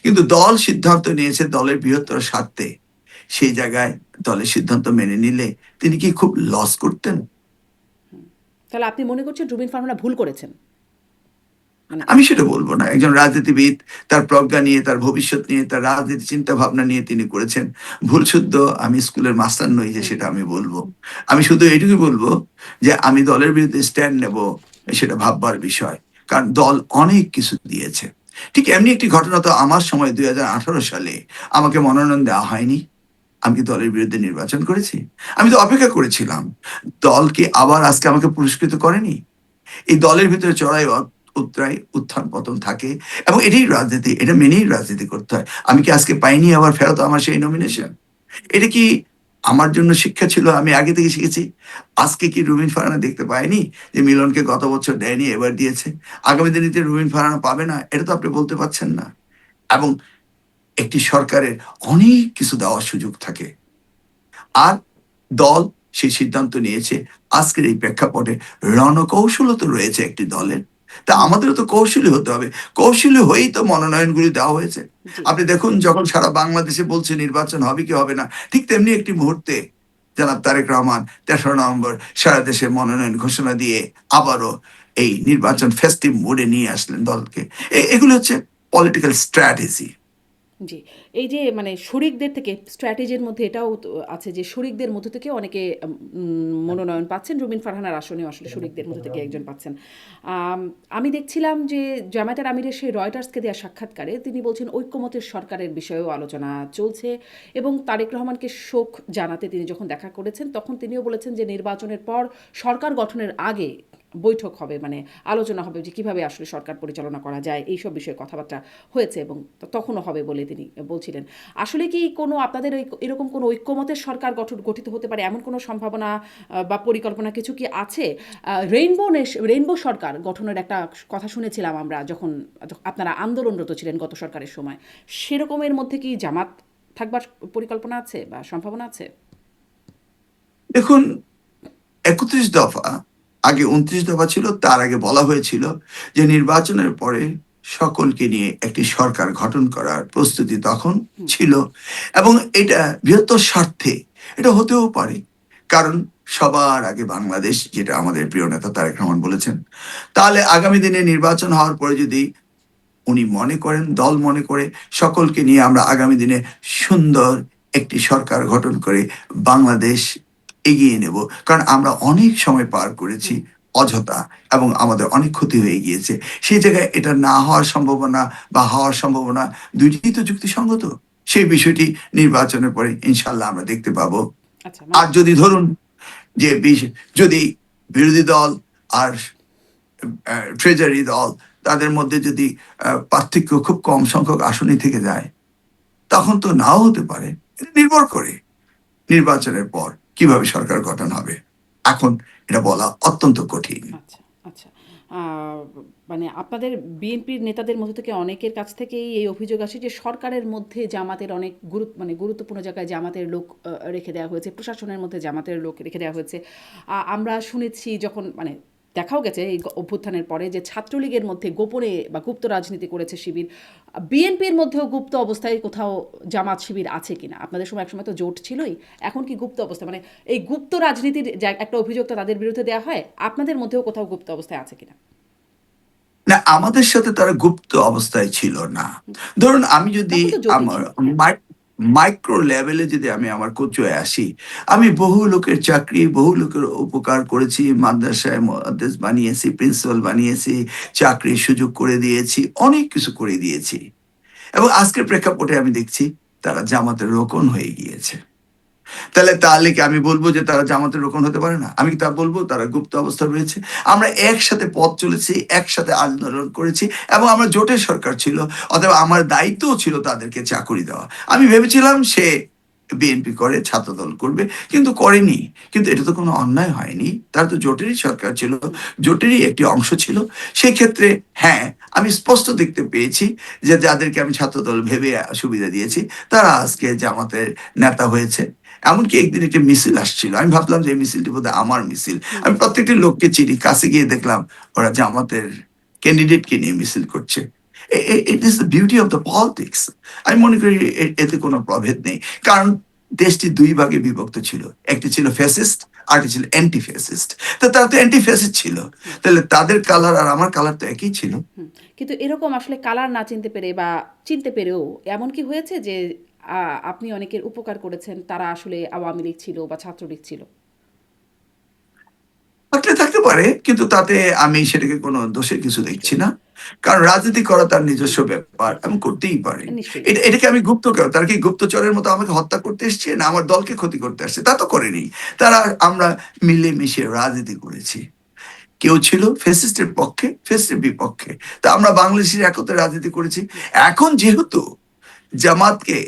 কিন্তু দল সিদ্ধান্ত নিয়েছে দলের বৃহত্তর স্বার্থে। সেই জায়গায় দলের সিদ্ধান্ত মেনে নিলে তিনি কি খুব লস করতেন? তাহলে আপনি মনে করছেন রুমিন ফারহানা ভুল করেছেন? মানে আমি সেটা বলবো না। একজন রাজনীতিবিদ তার প্রজ্ঞা নিয়ে, তার ভবিষ্যৎ নিয়ে, তার রাজনীতি চিন্তা ভাবনা নিয়ে তিনি করেছেন। ভুল শুদ্ধ আমি স্কুলের মাস্টার নই যে সেটা আমি বলবো। আমি শুধু এটুকুই বলবো যে আমি দলের বিরুদ্ধে স্ট্যান্ড নেব, সেটা ভাববার বিষয়। কারণ দল অনেক কিছু দিয়েছে। ঠিক এমনি একটি ঘটনা তো আমার সময় 2018 সালে আমাকে মনোনয়ন দেওয়া হয়নি। আমি কি দলের বিরুদ্ধে নির্বাচন করেছি? আমি তো অপেক্ষা করেছিলাম। দল কি আবার আজকে আমাকে পুরস্কৃত করেনি? এই দলের ভিতরে চড়াই উতরাই, উত্থান পতন থাকে, এবং এটাই রাজনীতি, এটা মেনেই রাজনীতি করতে হয়। আমি কি আজকে পাইনি আবার ফেরত আমার সেই নমিনেশন? এটা কি আমার জন্য শিক্ষা ছিল? আমি আগে থেকে শিখেছি। আজকে কি রুমিন ফারহানা দেখতে পায়নি যে মিলনকে গত বছর দেয়নি, এবার দিয়েছে? আগামী দিনে যে রুমিন ফারহানা পাবে না, এটা তো আপনি বলতে পারছেন না। এবং একটি সরকারের অনেক কিছু দেওয়ার সুযোগ থাকে, আর দল সেই সিদ্ধান্ত নিয়েছে। আজকের এই প্রেক্ষাপটে রণকৌশলও তো রয়েছে একটি দলের। তা আমাদেরও তো কৌশলী হতে হবে। কৌশলী হয়েই তো মনোনয়নগুলি দেওয়া হয়েছে। জি, আপনি দেখুন, যখন সারা বাংলাদেশে বলছে নির্বাচন হবে কি হবে না, ঠিক তেমনি একটি মুহূর্তে জনাব তারেক রহমান 13 নভেম্বর সারা দেশে মনোনয়ন ঘোষণা দিয়ে আবারও এই নির্বাচন ফেস্টিভ মোডে নিয়ে আসলেন দলকে। এগুলো হচ্ছে পলিটিক্যাল স্ট্র্যাটেজি। জি। এই যে মানে শরিকদের থেকে স্ট্র্যাটেজির মধ্যে এটাও তো আছে যে শরিকদের মধ্য থেকে অনেকে মনোনয়ন পাচ্ছেন। রুমিন ফারহানার আসনেও আসলে শরিকদের মধ্য থেকে একজন পাচ্ছেন। আম আমি দেখছিলাম যে জামায়াতের আমিরের সেই রয়টার্সকে দেয়া সাক্ষাৎকারে তিনি বলছেন ঐক্যমতের সরকারের বিষয়েও আলোচনা চলছে, এবং তারেক রহমানকে শোক জানাতে তিনি যখন দেখা করেছেন তখন তিনিও বলেছেন যে নির্বাচনের পর সরকার গঠনের আগে বৈঠক হবে, মানে আলোচনা হবে যে কিভাবে আসলে সরকার পরিচালনা করা যায়, এইসব বিষয়ে কথাবার্তা হয়েছে, এবং তখনও হবে বলে তিনি বলছিলেন। আসলে কি কোনো আপনাদের এরকম কোনো ঐক্যমতের সরকার গঠিত হতে পারে, এমন কোনো সম্ভাবনা বা পরিকল্পনা কিছু কি আছে? রেইনবো সরকার গঠনের একটা কথা শুনেছিলাম আমরা, যখন আপনারা আন্দোলনরত ছিলেন গত সরকারের সময়। সেরকমের মধ্যে কি জামাত থাকবার পরিকল্পনা আছে বা সম্ভাবনা আছে? দেখুন, 31 দফা, আগে 29 দফা ছিল, তার আগে বলা হয়েছিল যে নির্বাচনের পরে সকলকে নিয়ে একটি সরকার গঠন করার প্রস্তুতি তখন ছিল, এবং এটা বৃহত্তর স্বার্থে এটা হতেও পারে। কারণ সবার আগে বাংলাদেশ, যেটা আমাদের প্রিয় নেতা তারেক রহমান বলেছেন। তাহলে আগামী দিনে নির্বাচন হওয়ার পরে যদি উনি মনে করেন, দল মনে করে, সকলকে নিয়ে আমরা আগামী দিনে সুন্দর একটি সরকার গঠন করে বাংলাদেশ এগিয়ে নেব। কারণ আমরা অনেক সময় পার করেছি অযথা, এবং আমাদের অনেক ক্ষতি হয়ে গিয়েছে। সেই জায়গায় এটা না হওয়ার সম্ভাবনা বা হওয়ার সম্ভাবনা দুইটিই তো যুক্তিসঙ্গত। সেই বিষয়টি নির্বাচনের পরে ইনশাল্লাহ আমরা দেখতে পাবো। আচ্ছা, মানে আর যদি ধরুন যে যদি বিরোধী দল আর ট্রেজারি দল, তাদের মধ্যে যদি পার্থক্য খুব কম সংখ্যক আসনই থেকে যায়, তখন তো নাও হতে পারে। এটা নির্ভর করে নির্বাচনের পর কিভাবে সরকার গঠন হবে। এখন এটা বলা অত্যন্ত কঠিন। আচ্ছা, আচ্ছা। আহ, মানে আপনাদের বিএনপির নেতাদের মধ্যে থেকে অনেকের কাছ থেকেই এই অভিযোগ আসে যে সরকারের মধ্যে জামাতের অনেক গুরুত্বপূর্ণ জায়গায় জামাতের লোক রেখে দেওয়া হয়েছে, প্রশাসনের মধ্যে জামাতের লোক রেখে দেওয়া হয়েছে। আমরা শুনেছি যখন মানে দেখাও গেছে এই অভ্যুত্থানের পরে যে ছাত্রলীগের মধ্যে গোপনে বা গুপ্ত রাজনীতি করেছে শিবির। বিএনপির মধ্যেও গুপ্ত অবস্থায় কোথাও জামাত শিবির আছে কিনা? আপনাদের সময় একসময় তো জোট ছিলই, এখন কি গুপ্ত অবস্থা, মানে এই গুপ্ত রাজনীতির একটা অভিযোগ তো তাদের বিরুদ্ধে দেওয়া হয়, আপনাদের মধ্যেও কোথাও গুপ্ত অবস্থায় আছে কিনা? না, আমাদের সাথে তারা গুপ্ত অবস্থায় ছিল না। ধরুন আমি যদি তখন তো জোটই আমার ছিল, হ্যাঁ। মাইক্রো লেভেলে যদি আমি আমার কোচয়ে আসি, আমি বহু লোকের চাকরি, বহু লোকের উপকার করেছি, মাদ্রাসায় মুহাদ্দিস বানিয়েছি, প্রিন্সিপাল বানিয়েছি, চাকরির সুযোগ করে দিয়েছি, অনেক কিছু করে দিয়েছি। এবং আজকের প্রেক্ষাপটে আমি দেখছি তারা জামাতের রোকন হয়ে গিয়েছে। তাহলে কি আমি বলবো যে তারা জামাতের রোকন হতে পারে না? আমি কি তা বলবো তারা গুপ্ত অবস্থা রয়েছে? আমরা একসাথে পথ চলেছি, একসাথে আন্দোলন করেছি, এবং আমরা জোটের সরকার ছিল, অতএব আমার দায়িত্বও ছিল তাদেরকে চাকরি দেওয়া। আমি ভেবেছিলাম সে বিএনপি করে, ছাত্রদল করবে, কিন্তু করেনি। কিন্তু এটা তো কোনো অন্যায় হয়নি, তার তো জোটেরই সরকার ছিল, জোটেরই একটি অংশ ছিল। সেই ক্ষেত্রে হ্যাঁ, আমি স্পষ্ট দেখতে পেয়েছি যে যাদেরকে আমি ছাত্রদল ভেবে সুবিধা দিয়েছি তারা আজকে জামাতের নেতা হয়েছে। এমনকি একদিন একটা মিছিল আসছিল, আমি ভাবলাম যে এই মিছিলটি বোধহয় আমার মিছিল। আমি প্রত্যেকটি লোককে চিনি, কাছে গিয়ে দেখলাম ওরা জামাতের ক্যান্ডিডেটকে নিয়ে মিছিল করছে। It is the beauty of the politics. আমি মনে করি এতে কোনো প্রভেদ নেই, কারণ দেশটি দুই ভাগে বিভক্ত ছিল, একটি ছিল ফ্যাসিস্ট আর একটি ছিল অ্যান্টি ফ্যাসিস্ট। তো তারা তো অ্যান্টি ফ্যাসিস্ট ছিল, তাহলে তাদের কালার আর আমার কালার তো একই ছিল। হুম। কিন্তু এরকম আসলে কালার না চিনতে পেরে বা চিনতে পেরেও এমন কি হয়েছে যে আপনি অনেকের উপকার করেছেন, তারা আসলে আওয়ামী লীগ ছিল বা ছাত্রলীগ ছিল? থাকলে থাকতে পারে, কিন্তু তাতে আমি সেটাকে কোনো দোষের কিছু দেখছি নিশ্চয়ই। না। কারণ রাজনীতি করা তার নিজস্ব ব্যাপার, আমি করতেই পারি। নিশ্চয়ই। এটাকে আমি গুপ্ত কেন, তারা কি গুপ্তচরের মতো আমাকে হত্যা করতে এসছে, না আমার দলকে ক্ষতি করতে আসছে? তা তো করেনি। তারা, আমরা মিলে মিশে রাজনীতি করেছি। কেউ ছিল ফ্যাসিস্টের পক্ষে, ফ্যাসিস্টের বিপক্ষে, তা আমরা বাংলাদেশের একত্রে রাজনীতি করেছি। এখন যেহেতু জামাতকে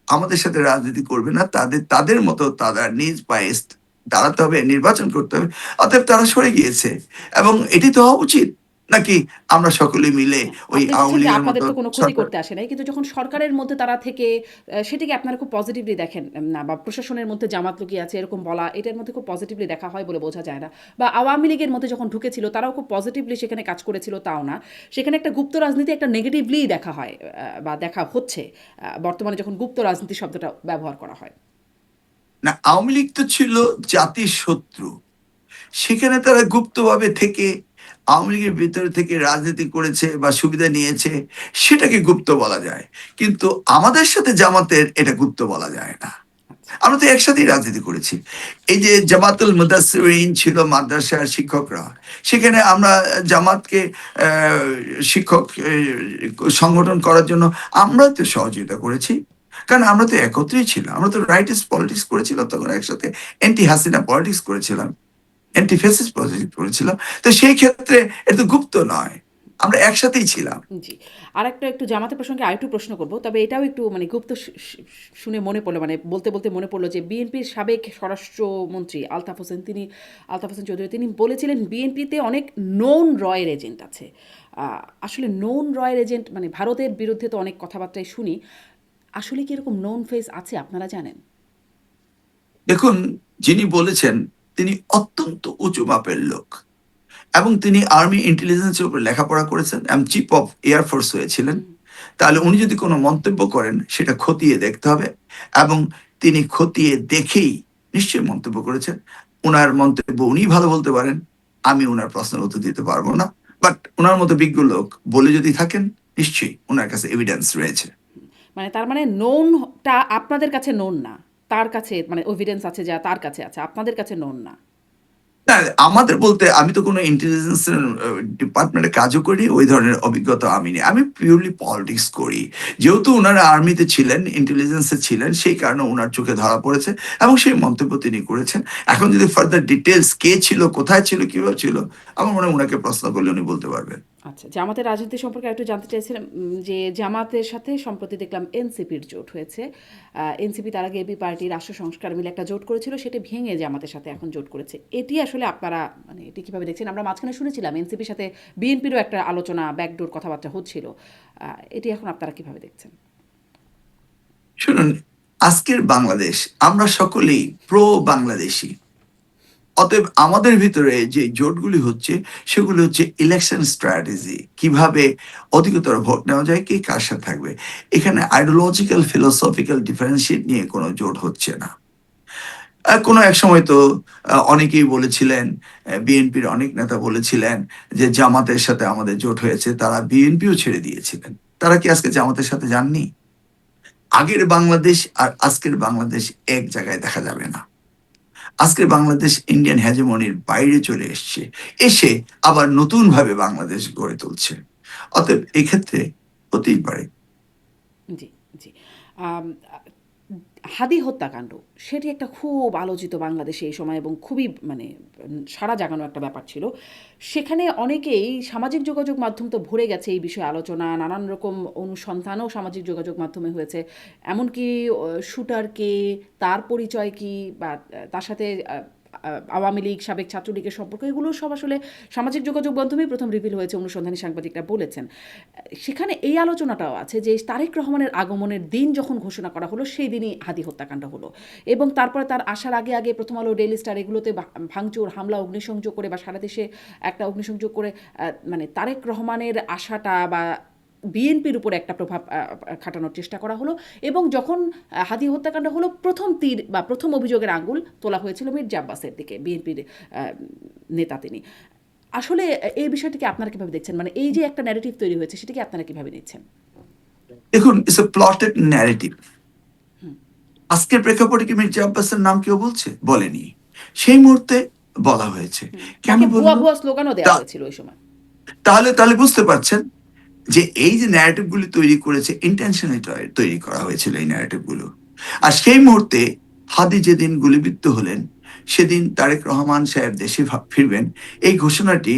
আমাদের সাথে রাজনীতি করবে না, তাদের তাদের মতো তারা নিজ পায়ে দাঁড়াতে হবে, নির্বাচন করতে হবে, অতএব তারা সরে গিয়েছে। এবং এটি তো হওয়া উচিত, নাকি আমরা সকলে মিলে হ্যাঁ, ওই আপনি আওয়ামী বলছেন যে লীগের আপনাদের মতো তো কোনো ক্ষতি সরকার? করতে আসে নাই। কিন্তু যখন সরকারের মধ্যে তারা থেকে সেটিকে আপনারা খুব পজিটিভলি দেখেন না, বা প্রশাসনের মধ্যে জামাত লুকিয়ে আছে এরকম বলা, এটার মধ্যে খুব পজিটিভলি দেখা হয় বলে বোঝা যায় না। বা আওয়ামী লীগের মধ্যে যখন ঢুকেছিল তারাও খুব পজিটিভলি সেখানে কাজ করেছিল তাও না। সেখানে একটা গুপ্ত রাজনীতি একটা নেগেটিভলি দেখা হয়, বা দেখা হচ্ছে বর্তমানে যখন গুপ্ত রাজনীতি শব্দটা ব্যবহার করা হয়। না, আওয়ামী লীগ তো ছিল জাতির শত্রু, সেখানে তারা গুপ্তভাবে থেকে আওয়ামী লীগের ভিতরে থেকে রাজনীতি করেছে বা সুবিধা নিয়েছে, সেটাকে গুপ্ত বলা যায়। কিন্তু আমাদের সাথে জামাতের এটা গুপ্ত বলা যায় না। আচ্ছা। আমরা তো একসাথেই রাজনীতি করেছি। এই যে জামাতুল মুদাসসিরিন ছিল মাদ্রাসার শিক্ষকরা, সেখানে আমরা জামাতকে শিক্ষক সংগঠন করার জন্য আমরা তো সহযোগিতা করেছি, কারণ আমরা তো একত্রেই ছিলাম। আমরা তো রাইটিস্ট পলিটিক্স করেছিলাম তখন একসাথে, অ্যান্টি হাসিনা পলিটিক্স করেছিলাম, অ্যান্টি ফ্যাসিস্ট পলিটিক্স করেছিলাম। তো সেই ক্ষেত্রে এটা তো গুপ্ত নয়, আমরা একসাথেই ছিলাম। জি। আরেকটা একটু জামাতের প্রসঙ্গে আরেকটু প্রশ্ন করব। তবে এটাও একটু মানে গুপ্ত শুনে মনে পড়লো, মানে বলতে, বলতে মনে পড়লো যে বিএনপির সাবেক স্বরাষ্ট্রমন্ত্রী আলতাফ হোসেন চৌধুরী তিনি বলেছিলেন বিএনপিতে অনেক নোন রয়ের এজেন্ট আছে। আসলে নোন রয়ের এজেন্ট মানে ভারতের বিরুদ্ধে তো অনেক কথাবার্তাই শুনি। আসলে কি এরকম নোন ফেস আছে, আপনারা জানেন? দেখুন, যিনি বলেছেন তিনি অত্যন্ত উঁচু মাপের লোক, এবং তিনি আর্মি ইন্টেলিজেন্সের উপর লেখাপড়া করেছেন এবং চিফ অফ এয়ারফোর্স হয়েছিলেন। তাহলে উনি যদি কোনো মন্তব্য করেন সেটা খতিয়ে দেখতে হবে, এবং তিনি খতিয়ে দেখেই নিশ্চয়ই মন্তব্য করেছেন। ওনার মন্তব্য উনি ভালো বলতে পারেন, আমি ওনার প্রশ্নের উত্তর দিতে পারবো না। বাট ওনার মতো বিজ্ঞ লোক বলে যদি থাকেন, নিশ্চয়ই ওনার কাছে এভিডেন্স রয়েছে। মানে তার মানে নোনটা আপনাদের কাছে নোন না। তার কাছে মানে এভিডেন্স আছে যা তার কাছে আছে, আপনাদের কাছে নোন না। না, আমাদের বলতে আমি তো কোনো ইন্টেলিজেন্স ডিপার্টমেন্টে কাজও করি, ওই ধরনের অভিজ্ঞতা আমি নেই। আমি পিওরলি পলিটিক্স করি। যেহেতু ওনারা আর্মিতে ছিলেন, ইন্টেলিজেন্সে ছিলেন, সেই কারণে ওনার চোখে ধরা পড়েছে এবং সেই মন্তব্য তিনি করেছেন। এখন যদি ফার্দার ডিটেলস কে ছিল, কোথায় ছিল, কিভাবে ছিল, আমার মনে হয় ওনাকে প্রশ্ন করলে উনি বলতে পারবেন। আচ্ছা, জামাতের রাজনীতি সম্পর্কে একটু জানতে চাইছিলাম, যে জামাতের সাথে সম্প্রতি দেখলাম এনসিপির জোট হয়েছে। এনসিপি তার আগে এবি পার্টি রাষ্ট্র সংস্কার মিলে একটা জোট করেছিল, সেটা ভেঙে জামাতের সাথে এখন জোট করেছে। এটি আসলে আপনারা মানে এটি কিভাবে দেখছেন? আমরা মাঝখানে শুনেছিলাম এনসিপির সাথে বিএনপিরও একটা আলোচনা, ব্যাকডোর কথাবার্তা হচ্ছিল। এটি এখন আপনারা কিভাবে দেখছেন? শুনুন, আজকের বাংলাদেশ আমরা সকলেই প্রো বাংলাদেশী। অতএব আমাদের ভিতরে যে জোটগুলি হচ্ছে সেগুলি হচ্ছে ইলেকশন স্ট্র্যাটেজি, কিভাবে অধিকতর ভোট নেওয়া যায়, কে কার সাথে থাকবে। এখানে আইডিওলজিক্যাল ফিলোসফিক্যাল ডিফারেন্সিয়েট নিয়ে কোনো জোট হচ্ছে না। কোনো এক সময় তো অনেকেই বলেছিলেন, বিএনপির অনেক নেতা বলেছিলেন যে জামাতের সাথে আমাদের জোট হয়েছে, তারা বিএনপিও ছেড়ে দিয়েছিলেন। তারা কি আজকে জামাতের সাথে যাননি? আগের বাংলাদেশ আর আজকের বাংলাদেশ এক জায়গায় দেখা যাবে না। আজকের বাংলাদেশ ইন্ডিয়ান হ্যাজেমনির বাইরে চলে এসছে, এসে আবার নতুন ভাবে বাংলাদেশ গড়ে তুলছে। অতএব এক্ষেত্রে হতেই পারে। জি, জি। আম আ হাদি হত্যাকাণ্ড, সেটি একটা খুব আলোচিত বাংলাদেশে এই সময়, এবং খুবই মানে সাড়া জাগানো একটা ব্যাপার ছিল। সেখানে অনেকেই সামাজিক যোগাযোগ মাধ্যম তো ভরে গেছে এই বিষয়ে আলোচনা, নানান রকম অনুসন্ধানও সামাজিক যোগাযোগ মাধ্যমে হয়েছে। এমনকি শুটার কে, তার পরিচয় কি, বা তার সাথে আওয়ামী লীগ, সাবেক ছাত্রলীগের সম্পর্ক, এগুলো সব আসলে সামাজিক যোগাযোগ মাধ্যমেই প্রথম রিভিল হয়েছে, অনুসন্ধানী সাংবাদিকরা বলেছেন। সেখানে এই আলোচনাটাও আছে যে তারেক রহমানের আগমনের দিন যখন ঘোষণা করা হলো, সেই দিনই হাদি হত্যাকাণ্ড হলো, এবং তারপরে তার আসার আগে আগে প্রথম আলো, ডেইলি স্টার এগুলোতে ভাঙচুর, হামলা, অগ্নিসংযোগ করে, বা সারা দেশে একটা অগ্নিসংযোগ করে মানে তারেক রহমানের আশাটা বা বিএনপির উপরে একটা প্রভাব খাটানোর চেষ্টা করা হলো। এবং যখন হাদি হত্যাকাণ্ড হলো, প্রথম তীর বা প্রথম অভিযোগের আঙুল তোলা হয়েছিল মির্জা আব্বাসের দিকে, বিএনপির নেতা তিনি। আসলে এই বিষয়টিকে আপনারা কিভাবে দেখছেন? মানে এই যে একটা ন্যারেটিভ তৈরি হয়েছে, সেটাকে আপনারা কিভাবে নিচ্ছেন? দেখুন, ইটস এ প্লটেড ন্যারেটিভ। আজকের প্রেক্ষাপটে কি মির্জা আব্বাসের নাম কেউ বলেনি। সেই মুহূর্তে বলা হয়েছে। কেন তাকে ভুয়া বললো? ভুয়া স্লোগানও দেওয়া তা- হয়েছিল ওই সময়। তাহলে তাহলে বুঝতে পারছেন যে এই যে ন্যারেটিভ গুলি তৈরি করেছে, ইন্টেনশনালি তৈরি করা হয়েছিল এই ন্যারেটিভ গুলো। আর সেই মুহূর্তে হাদি যেদিন গুলিবিদ্ধ হলেন, সেদিন তারেক রহমান সাহেব দেশে ফিরবেন, এই ঘোষণাটি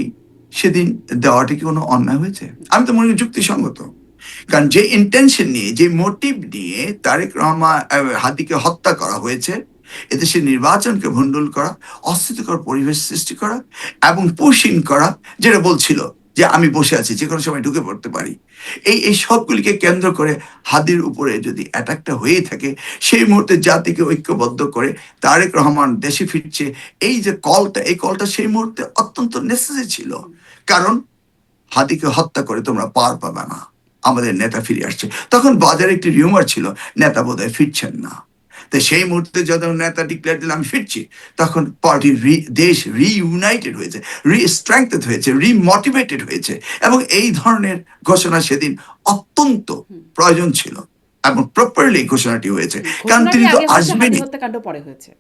সেদিন দেওয়াটি কি কোনো অন্যায় হয়েছে? আমি তো মনে করি যুক্তিসঙ্গত। কারণ যে ইন্টেনশন নিয়ে, যে মোটিভ নিয়ে তারেক রহমান হাদিকে হত্যা করা হয়েছে, এদেশে নির্বাচনকে ভণ্ডুল করা, অস্থিতিকর পরিবেশ সৃষ্টি করা এবং পুশিং করা, যেটা বলছিল যে আমি বসে আছি, যে কোনো সময় ঢুকে পড়তে পারি, এই সবগুলিকে কেন্দ্র করে হাদির উপরে যদি অ্যাটাকটা হয়ে থাকে, সেই মুহূর্তে জাতিকে ঐক্যবদ্ধ করে তারেক রহমান দেশে ফিরছে, এই যে কলটা, এই কলটা সেই মুহূর্তে অত্যন্ত নেসেসারি ছিল। কারণ হাদিকে হত্যা করে তোমরা পার পাবে না, আমাদের নেতা ফিরে আসছে। তখন বাজারে একটি রিউমার ছিল, নেতা বোধহয় ফিরছেন না। তো সেই মুহূর্তে যখন নেতা ডিক্লেয়ার দিল আমি ফিরছি, তখন পার্টি দেশ রিইউনাইটেড হয়েছে, রিস্ট্রেংথেড হয়েছে, রিমোটিভেটেড হয়েছে। এবং এই ধরনের ঘোষণা সেদিন অত্যন্ত প্রয়োজন ছিল, এবং প্রপারলি ঘোষণাটি হয়েছে। কারণ ঘোষণাটি তিনি তো আগে হয়েছে, হাদি আসবেনই। হত্যাকাণ্ড পরে হয়েছে।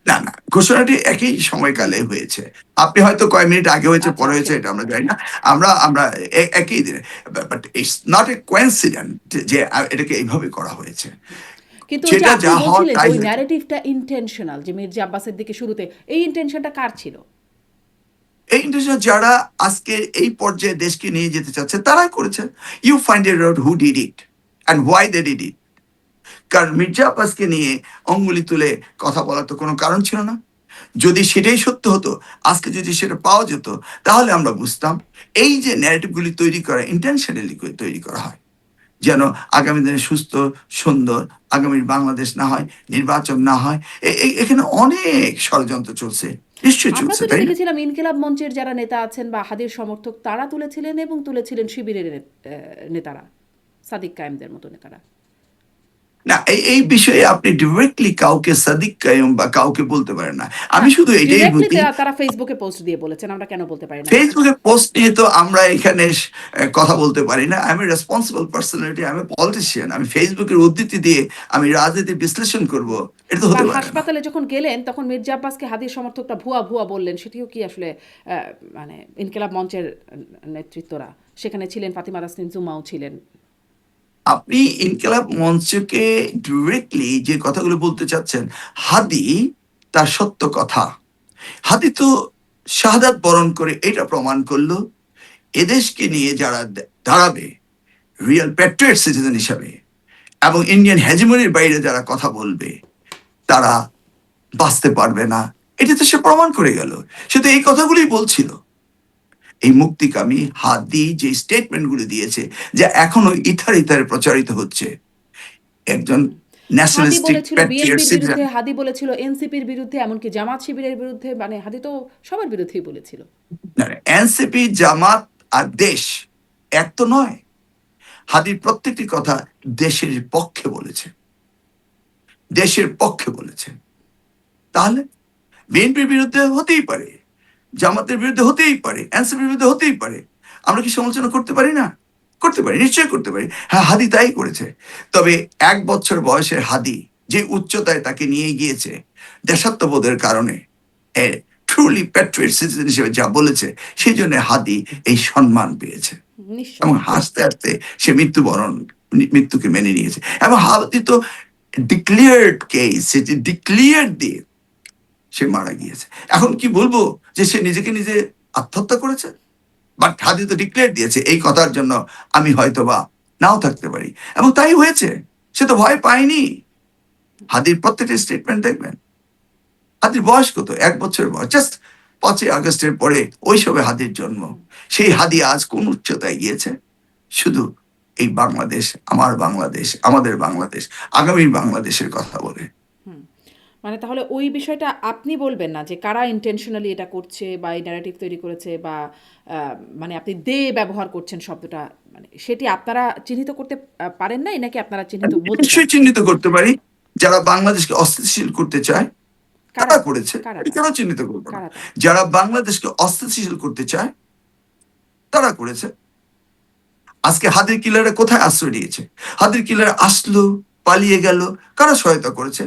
না না, ঘোষণাটি একই সময়কালে হয়েছে। আপনি হয়তো কয়েক মিনিট আগে হয়েছে, আচ্ছা, পরে হয়েছে, সেটাই। এটা আমরা জানি না। আমরা আমরা একই দিনে। But it's not a coincident যে এটাকে এইভাবে করা হয়েছে। কিন্তু ওই যে যেটা আপনি যা হওয়ার বলছিলেন যে তাই ওই হয়েছে। ন্যারেটিভটা ইন্টেনশনাল, যে মির্জা আব্বাসের দিকে শুরুতে, এই ইন্টেনশনটা কার ছিল? এই ইন্টারনেশনাল যারা আজকে এই পর্যায়ে দেশকে নিয়ে যেতে চাচ্ছে, তারাই করেছে। You find it out who did it and why they did it. কারণ মির্জা আব্বাসকে নিয়ে অঙ্গুলি তুলে কথা বলার তো কোনো কারণ ছিল না। যদি সেটাই সত্য হতো, আজকে যদি সেটা পাওয়া যেত, তাহলে আমরা বুঝতাম এই যে ন্যারেটিভগুলি তৈরি করা ইন্টেনশনালি তৈরি করা হয়, যেন আগামী দিনে সুস্থ, সুন্দর আগামীর বাংলাদেশ না হয়, নির্বাচন না হয়। এখানে অনেক ষড়যন্ত্র চলছে, নিশ্চয়ই আমরা চলছে, তো এটা তাই না? দেখেছিলাম, ইনকিলাব মঞ্চের যারা নেতা আছেন বা হাদির সমর্থক, তারা তুলেছিলেন, এবং তুলেছিলেন শিবিরের নেতারা, সাদিক কায়েমদের মতো নেতারা। না, এই বিষয়ে আপনি ডিরেক্টলি কাউকে সাদিক কায়েম বা কাউকে বলতে পারেন না। না, আমি শুধু এটাই ডিরেক্টলি বুঝি, তারা ফেসবুকে পোস্ট দিয়ে বলেছেন, আমরা কেন বলতে পারি না? ফেসবুকে পোস্ট নিয়ে তো আমরা এখানে কথা বলতে পারি না। আমি রেসপন্সিবল পার্সোনালিটি, আমি পলিটিশিয়ান। আমি ফেসবুকের উদ্ধৃতি দিয়ে আমি রাজনীতি বিশ্লেষণ করব, এটা তো বা হতে পারে না। হাসপাতালে যখন গেলেন, তখন মির্জা আব্বাসকে হাদির সমর্থকটা ভুয়া ভুয়া বললেন, সেটিও কি আসলে মানে ইনকিলাব মঞ্চের নেতৃত্বরা সেখানে ছিলেন, ফাতিমা তাসনিম জুমাও ছিলেন। আপনি ইনকিলাব মঞ্চকে ডিরেক্টলি যে কথাগুলো বলতে চাচ্ছেন, হাদি তার সত্য কথা। হাদি তো শাহাদাত বরণ করে এটা প্রমাণ করলো এদেশকে নিয়ে যারা দাঁড়াবে রিয়েল প্যাট্রিয়ট সিটিজেন হিসাবে এবং ইন্ডিয়ান হেজিমনির বাইরে যারা কথা বলবে তারা বাঁচতে পারবে না, এটা তো সে প্রমাণ করে গেল। সে তো এই কথাগুলি বলছিল। এই মুক্তিকামী হাদি যে স্টেটমেন্ট গুলি দিয়েছে, যা এখনো ইথার ইথারে প্রচারিত হচ্ছে, একজন হাদি ন্যাশনালিস্টিক বলেছিল প্যাট্রিয়ট বিএনপির সিটিজেন। বিরুদ্ধে, হাদি বলেছিল এনসিপির বিরুদ্ধে, এমনকি জামাত শিবিরের বিরুদ্ধে, মানে হাদি তো সবার বিরুদ্ধেই বলেছিল। এনসিপি, জামাত আর দেশ এক তো নয়। হাদির প্রত্যেকটি কথা দেশের পক্ষে বলেছে, দেশের পক্ষে বলেছে। তাহলে বিএনপির বিরুদ্ধে হতেই পারে, জামাতের বিরুদ্ধে হতেই পারে, এনসিপির বিরুদ্ধে হতেই পারে। আমরা কি সমালোচনা করতে পারি না? করতে পারি, নিশ্চয়ই করতে পারি। হ্যাঁ, হাদি তাই করেছে। তবে 1 বছর বয়সের হাদি যে উচ্চতায় তাকে নিয়ে গিয়েছে দেশাত্মবোধের কারণে, ট্রুলি প্যাট্রিয়ট সিটিজেন হিসেবে যা বলেছে, সেই জন্য হাদি এই সম্মান পেয়েছে নিশ্চয়। এবং হাসতে হাসতে সে মৃত্যুকে মেনে নিয়েছে। এবং হাদি তো ডিক্লেয়ার্ড কেস, সেটি ডিক্লেয়ার দিয়ে সে মারা গিয়েছে। এখন কি বলবো যে সে নিজেকে নিজে আত্মহত্যা করেছে? বাট হাদি তো ডিক্লেয়ার দিয়েছে, এই কথার জন্য আমি হয়তোবা নাও থাকতে পারি, এবং তাই হয়েছে। সে তো ভয় পায়নি। হাদির প্রত্যেকটা স্টেটমেন্ট দেখবেন। হাদির বয়স কত? 1 বছর বয়স, জাস্ট 5ই আগস্টের পরে ওইসবে হাদির জন্ম। সেই হাদি আজ কোন উচ্চতায় গিয়েছে? শুধু এই বাংলাদেশ, আমার বাংলাদেশ, আমাদের বাংলাদেশ, আগামী বাংলাদেশের কথা বলে। মানে তাহলে ওই বিষয়টা আপনি বলবেন না যে কারা ইন্টেনশনালি এটা করছে বা এই ন্যারেটিভ তৈরি করেছে, বা মানে আপনি দে ব্যবহার করছেন শব্দটা, মানে সেটি আপনারা চিহ্নিত করতে পারেন নাই, নাকি আপনারা চিহ্নিত বলছেন? নিশ্চয়ই চিহ্নিত করতে পারি। যারা বাংলাদেশকে অস্থিতিশীল করতে চায় কারা তারা করেছে, কারা এটা তারা কেন চিহ্নিত করবো না? কারা তারা যারা বাংলাদেশকে অস্থিতিশীল করতে চায় তারা করেছে। আজকে হাদির কিলারে কোথায় আশ্রয় নিয়েছে? হাদির কিলারে আসলো, পালিয়ে গেল, কারা সহায়তা করেছে?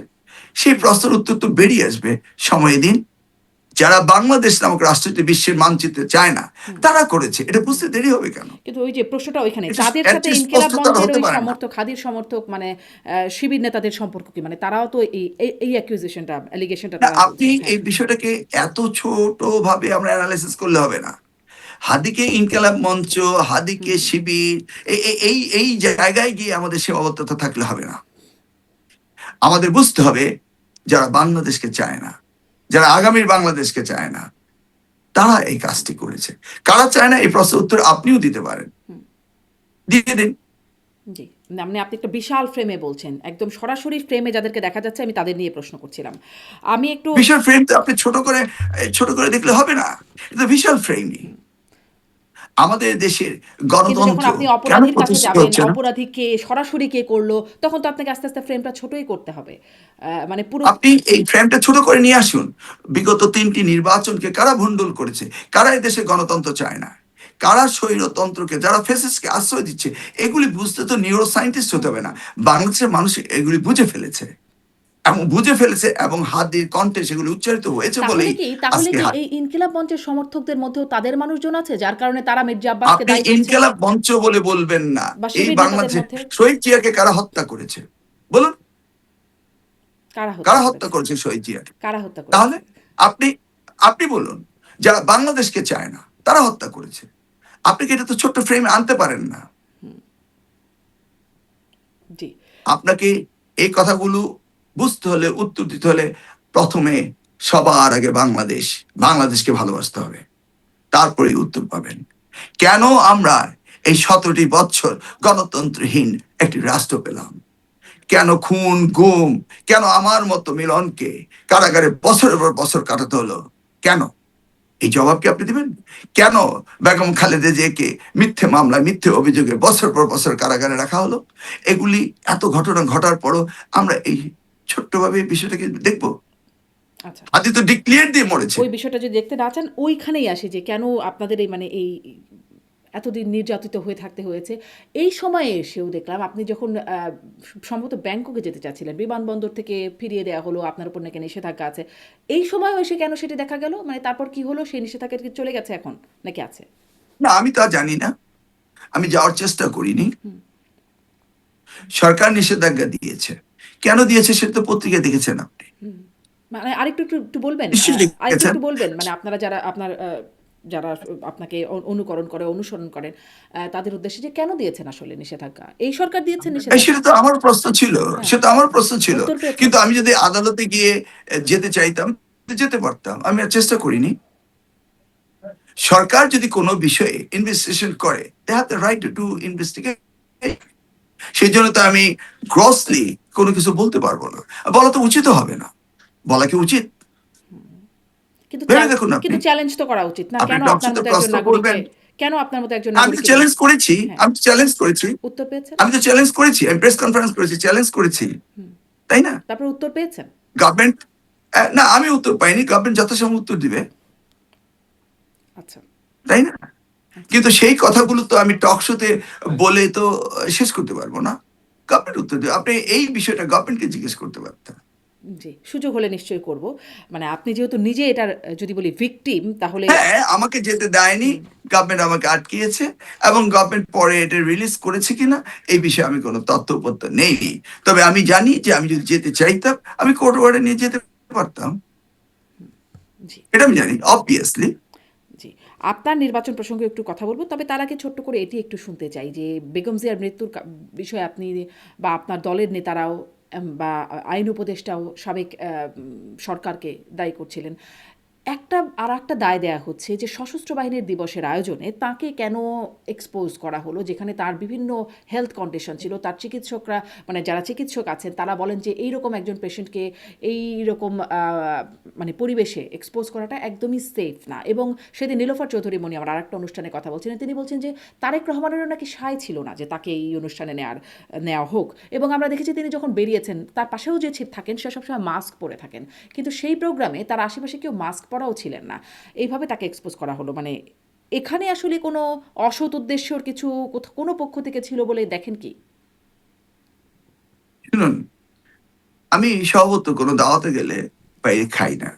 সেই প্রশ্নের উত্তর তো বেরিয়ে আসবে, সময় দিন। যারা বাংলাদেশ নামক রাষ্ট্রটি বিশ্বের মানচিত্রে চায় না, তারা করেছে। এটা বুঝতে দেরি হবে কেন? কিন্তু ওই যে প্রশ্নটা ওইখানে, এটা তাদের এর সাথে চেয়ে ইনকিলাব স্পষ্ট তারা মঞ্চের হতে ওই পারে না। সমর্থক, হাদির সমর্থক, মানে শিবির নেতাদের সম্পর্ক কি, মানে তারাও তো এই অ্যাকিউজেশনটা, অ্যালিগেশনটা না, তারা আপনি বলছে। হ্যাঁ, এই বিষয়টাকে এত ছোট ভাবে আমরা অ্যানালাইসিস করলে হবে না। হাদিকে ইনকালাব মঞ্চ, হাদিকে শিবির, এই জায়গায় গিয়ে আমাদের সীমাবদ্ধতা থাকলে হবে না। আমাদের বুঝতে হবে যারা বাংলাদেশকে চায় না, যারা আগামীর বাংলাদেশকে চায় না, তারা এই কাজটি করেছে। কারা চায় না এই প্রশ্নের উত্তর আপনিও দিতে পারেন, দিয়ে দিন। জি। না, মানে আপনি একটা বিশাল ফ্রেমে বলছেন, একদম সরাসরি ফ্রেমে যাদেরকে দেখা যাচ্ছে, আমি তাদের নিয়ে প্রশ্ন করছিলাম। আমি একটু বিশাল ফ্রেম তো আপনি ছোট করে দেখলে হবে না। এটা বিশাল ফ্রেমই। আমাদের দেশের কিন্তু যখন গণতন্ত্র আপনি কেন অপরাধীর কাছে প্রতিষ্ঠিত যাবেন, হচ্ছে না? অপরাধী কে, সরাসরি কে করলো, তখন তো আপনাকে আস্তে আস্তে ফ্রেমটা ছোটই করতে হবে। মানে পুরো আপনি এই ফ্রেমটা ছোট করে নিয়ে আসুন। বিগত 3টি নির্বাচনকে কারা ভণ্ডুল করেছে? কারা এই দেশে গণতন্ত্র চায় না? কারা স্বৈরতন্ত্রকে, যারা ফেসিস্টকে আশ্রয় দিচ্ছে? এগুলি বুঝতে তো নিউরো সায়েন্টিস্ট হতে হবে না। বাংলাদেশের মানুষ এগুলি বুঝে ফেলেছে, এবং বুঝে ফেলেছে, এবং হাদির কণ্ঠে সেগুলি উচ্চারিত হয়েছে তাহলে বলেই কি তাহলে আজকে কি এই ইনকিলাব মঞ্চের সমর্থকদের মধ্যেও তাদের মানুষজন আছে, যার কারণে তারা মির্জা আব্বাসকে আপনি দায়ী করছে, ইনকেলাব মঞ্চ বলে বলবেন না। বা এই শিবির নেতাদের বাংলাদেশে মধ্যে শহীদ জিয়াকে কারা হত্যা করেছে বলুন? কারা হত্যা কারা হত্যা করেছে? করেছে শহীদ জিয়াকে? কারা হত্যা তাহলে করেছে? আপনি আপনি বলুন, যারা বাংলাদেশকে চায় না তারা হত্যা করেছে। আপনি কি এটা তো ছোট্ট ফ্রেমে আনতে পারেন না? জি। আপনাকে এই কথাগুলো বুঝতে হলে, উত্তর দিতে হলে, প্রথমে সবার আগে বাংলাদেশকে ভালোবাসতে হবে, তারপরে উত্তর পাবেন। কেন আমরা এই 17টি বছর গণতন্ত্রহীন একটি রাষ্ট্র পেলাম? কেন খুন, গুম, কেন আমার মতো মিলনকে কারাগারে বছরের পর বছর কাটাতে হলো? কেন? এই জবাব কি আপনি দিবেন? কেন বেগম খালেদা জিয়াকে মিথ্যে মামলায়, মিথ্যে অভিযোগে বছর পর বছর কারাগারে রাখা হলো? এগুলি এত ঘটনা ঘটার পরও আমরা এই ছোট্টভাবে বিষয়টাকে দেখবো? আচ্ছা, আদি তো ডিক্লেয়ার দিয়ে মরেছে। ওই বিষয়টা যদি দেখতে না চান, ওইখানেই আসে যে কেন আপনাদের এই মানে এই এতদিন নির্যাতিত হয়ে থাকতে হয়েছে। এই সময়ে এসেও দেখলাম আপনি যখন সম্ভবত ব্যাংককে যেতে চাচ্ছিলেন, বিমানবন্দর থেকে ফিরিয়ে দেওয়া হলো, আপনার উপর নাকি নিষেধাজ্ঞা আছে। এই সময়ও এসে কেন সেটি দেখা গেল? মানে তারপর কি হলো? সেই নিষেধাজ্ঞা কি চলে গেছে এখন, নাকি আছে? না, আমি তা জানি না, আমি যাওয়ার চেষ্টা করিনি। সরকার নিষেধাজ্ঞা দিয়েছে। কেন দিয়েছে সেটা তো পত্রিকায় দেখেছেন আপনি, মানে আরেকটু একটু একটু বলবেন, নিশ্চয়ই আরেকটু দেখেছেন। একটু বলবেন, মানে আপনারা যারা আপনার যারা আপনাকে অনুকরণ করে, অনুসরণ করেন, তাদের উদ্দেশ্যে যে কেন দিয়েছেন আসলে নিষেধাজ্ঞা? এই সরকার দিয়েছে সেটা নিষেধাজ্ঞা। তো আমার প্রশ্ন ছিল, হ্যাঁ, সেটা আমার প্রশ্ন ছিল। উত্তর পেয়েছেন? কিন্তু আমি যদি আদালতে গিয়ে যেতে চাইতাম, যেতে পারতাম, আমি আর চেষ্টা করিনি। সরকার যদি কোনো বিষয়ে ইনভেস্টিগেশন করে, they have the right to do investigate. সেই জন্য তো আমি গ্রসলি কোনো কিছু বলতে পারবো না, বলা তো উচিত হবে না। বলা কি উচিত? কিন্তু ভেবে দেখুন আপনি, কিন্তু চ্যালেঞ্জ তো করা উচিত না? আপনি কেন আপনার টকশোতে মতো একজন প্রশ্ন নাগরিককে, করবেন। কেন আপনার মতো একজন আমি তো নাগরিককে চ্যালেঞ্জ করেছি, হ্যাঁ, আমি তো চ্যালেঞ্জ করেছি, উত্তর পেয়েছেন? আমি তো চ্যালেঞ্জ করেছি, আমি প্রেস কনফারেন্স করেছি, চ্যালেঞ্জ করেছি, তাই না? তারপর উত্তর পেয়েছেন? গভর্নমেন্ট, না আমি উত্তর পাইনি, গভর্নমেন্ট যথাসময় উত্তর দিবে, আচ্ছা, তাই না? আচ্ছা। কিন্তু সেই কথাগুলো তো আমি টক শোতে বলে তো শেষ করতে পারবো না। গভর্নমেন্ট উত্তর দেবে। আপনি এই বিষয়টা গভর্নমেন্টকে জিজ্ঞেস করতে পারতেন। জি, সুযোগ হলে নিশ্চয়ই করব। মানে আপনি যেহেতু নিজে এটার যদি বলি ভিকটিম, তাহলে হ্যাঁ, আমাকে যেতে দেয়নি, গভর্নমেন্ট আমাকে আটকিয়েছে, এবং গভর্নমেন্ট পরে এটা রিলিজ করেছে কিনা এই বিষয়ে আমি কোনো তথ্যপত্র নেই। তবে আমি জানি যে আমি যদি যেতে চাইতাম, আমি কোর্ট অর্ডার নিয়ে যেতে পারতাম, জি, এটা আমি জানি অবভিয়াসলি। জি। আপনার নির্বাচন প্রসঙ্গে একটু কথা বলব। তবে তার আগে ছোট্ট করে এটি একটু শুনতে চাই যে বেগম জিয়ার মৃত্যুর বিষয়ে আপনি বা আপনার দলের নেতারাও বা আইন উপদেষ্টাও সাবেক সরকারকে দায়ী করছিলেন। একটা দায় দেয়া হচ্ছে যে সশস্ত্র বাহিনীর দিবসের আয়োজনে তাকে কেন এক্সপোজ করা হলো, যেখানে তার বিভিন্ন হেলথ কন্ডিশন ছিল। তার চিকিৎসকরা, মানে যারা চিকিৎসক আছেন তারা বলেন যে এইরকম একজন পেশেন্টকে এইরকম মানে পরিবেশে এক্সপোজ করাটা একদমই সেফ না। এবং সেদিন নীলোফার চৌধুরী মনি আমার আরেকটা অনুষ্ঠানে কথা বলছিলেন, তিনি বলছেন যে তারেক রহমানেরও নাকি সায় ছিল না যে তাকে এই অনুষ্ঠানে নেওয়া হোক। এবং আমরা দেখেছি তিনি যখন বেরিয়েছেন তার পাশেও যে থাকেন সে সবসময় মাস্ক পরে থাকেন, কিন্তু সেই প্রোগ্রামে তার আশেপাশে কেউ মাস্ক পরাও ছিলেন না। এইভাবে তাকে এক্সপোজ করা হলো। মানে এখানে আসলে কোনো অসৎ উদ্দেশ্যর কিছু কোনো পক্ষ থেকে ছিল বলে দেখেন কি? শুনুন, আমি স্বভাবত কোনো দাওয়াতে গেলে বাইরে খাই না,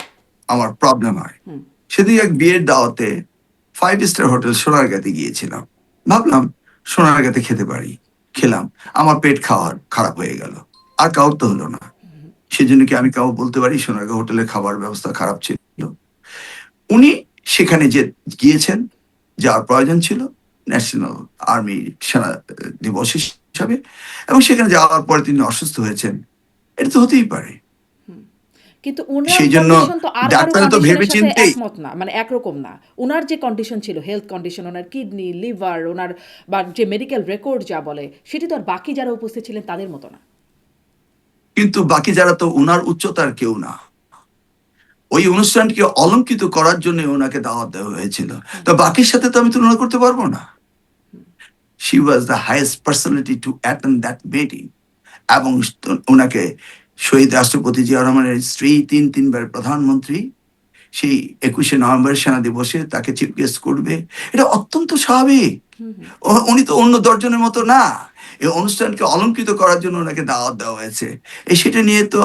আমার প্রবলেম হয়। সেদিন এক বিয়ের দাওয়াতে 5 স্টার হোটেল সোনারগাঁতে গিয়েছিলাম, ভাবলাম সোনারগাঁতে খেতে পারি, খেলাম, আমার পেট খাওয়ার খারাপ হয়ে গেল, আর কাউর তো হলো না। সেজন্য কি আমি কাউ বলতে পারি সোনারগাঁ হোটেলের খাবার ব্যবস্থা খারাপ ছিল? উনি সেখানে যে গিয়েছেন, যাওয়ার প্রয়োজন ছিল ন্যাশনাল আর্মি সেনা দিবস হিসাবে, এবং সেখানে যাওয়ার পরে তিনি অসুস্থ হয়েছেন, এটা তো হতেই পারে। কিন্তু উনার সেই জন্য কন্ডিশন তো আর কারো ডাক্তার তো কন্ডিশনের ভেবে সাথে চিন্তেই, একমত না, মানে একরকম না। উনার যে কন্ডিশন ছিল, হেলথ কন্ডিশন, ওনার কিডনি, লিভার, ওনার বা যে মেডিকেল রেকর্ড যা বলে, সেটি তো আর বাকি যারা উপস্থিত ছিলেন তাদের মতো না। কিন্তু বাকি যারা তো উনার উচ্চতার কেউ না। ওই অনুষ্ঠানকে অলঙ্কিত করার জন্য ওনাকে দাওয়াত দেওয়া হয়েছিল, তো বাকির সাথে তো আমি তুলনা করতে পারবো না। She was the highest personality to attend that meeting. এবং ওনাকে শহীদ রাষ্ট্রপতি জিয়া রহমানের স্ত্রী, তিনবার প্রধানমন্ত্রী, সেই 21শে নভেম্বর সেনা দিবসে তাকে চিফ গেস্ট করবে, এটা অত্যন্ত স্বাভাবিক। উনি তো অন্য দশজনের মতো না। এই অনুষ্ঠানকে অলঙ্কৃত করার জন্য ওনাকে দাওয়াত দেওয়া হয়েছে, সেটা নিয়ে তো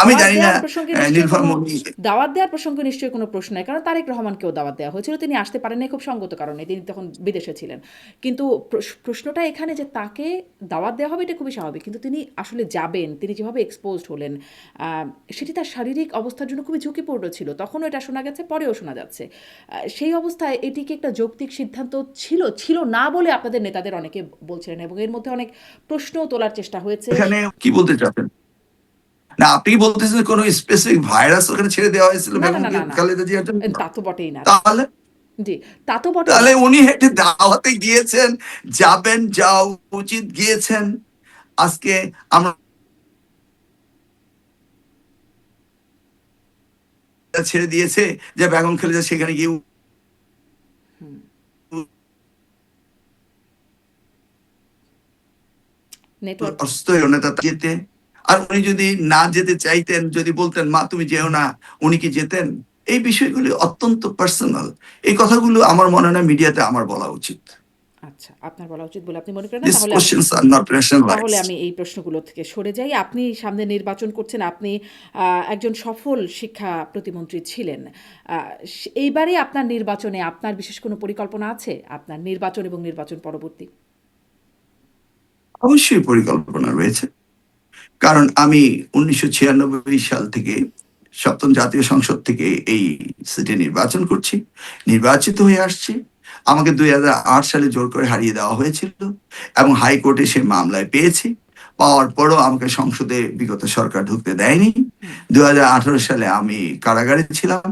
আমি দাওয়াত জানি না। দেওয়ার প্রসঙ্গে নিশ্চয়ই নীলফার কোনো মনি, দাওয়াত দেওয়ার প্রসঙ্গে নিশ্চয়ই কোনো প্রশ্ন নাই, কারণ তারেক রহমানকেও দাওয়াত দেওয়া হয়েছিল, তিনি আসতে পারেননি খুব সঙ্গত কারণে, তিনি তখন বিদেশে ছিলেন। কিন্তু প্রশ্নটা এখানে যে তাকে দাওয়াত দেওয়া হবে এটা খুবই স্বাভাবিক, কিন্তু তিনি আসলে যাবেন, তিনি যেভাবে এক্সপোজড হলেন, সেটি তার শারীরিক অবস্থার জন্য খুবই ঝুঁকিপূর্ণ ছিল। তখনও এটা শোনা গেছে, পরেও শোনা যাচ্ছে। সেই অবস্থায় এটি কি একটা যৌক্তিক সিদ্ধান্ত ছিল ছিল না বলে আপনাদের নেতাদের অনেকে বলছিলেন, এবং এর মধ্যে অনেক প্রশ্নও তোলার চেষ্টা হয়েছে। এখানে কি বলতে চাচ্ছেন? না, আপনি কি বলতেছেন কোন স্পেসিফিক ভাইরাস ওখানে ছেড়ে দেওয়া হয়েছিল না, না, বেগম না, না, না। খালেদা জিয়ার জন্য? তা তো বটেই না। তাহলে, জি, তা তো বটেই তাহলে না। উনি হেঁটে দাওয়াতে গিয়েছেন, যাবেন, যাওয়া উচিত, গিয়েছেন। আজকে আমরা ছেড়ে দিয়েছে যে বেগম খালেদা সেখানে গিয়ে নেটওয়ার্ক অসুস্থ হয়ে নেতা যেতে। আর উনি যদি না যেতে চাইতেন, যদি বলতেন মা তুমি যেও না, উনি কি যেতেন? এই বিষয়গুলি অত্যন্ত পার্সোনাল। এই কথাগুলো আমার মনে হয় না মিডিয়াতে আমার বলা উচিত। আচ্ছা, আপনার বলা উচিত বলে আপনি মনে করেন না? দিস কোশ্চেনস আর নট তাহলে রেশনালাইজড। আমি এই প্রশ্নগুলো থেকে সরে যাই। আপনি সামনে নির্বাচন করছেন। আপনি একজন সফল শিক্ষা প্রতিমন্ত্রী ছিলেন। আ এইবারে আপনার নির্বাচনে আপনার বিশেষ কোনো পরিকল্পনা আছে? আপনার নির্বাচন এবং নির্বাচন পরবর্তী? অবশ্যই পরিকল্পনা রয়েছে। কারণ আমি 1996 সাল থেকে সপ্তম জাতীয় সংসদ থেকে এই সিটে নির্বাচন করছি, নির্বাচিত হয়ে আসছি। আমাকে 2008 সালে জোর করে হারিয়ে দেওয়া হয়েছিল এবং হাইকোর্টে সে মামলায় পেয়েছি। পাওয়ার পরও আমাকে সংসদে বিগত সরকার ঢুকতে দেয়নি। 2018 সালে আমি কারাগারে ছিলাম,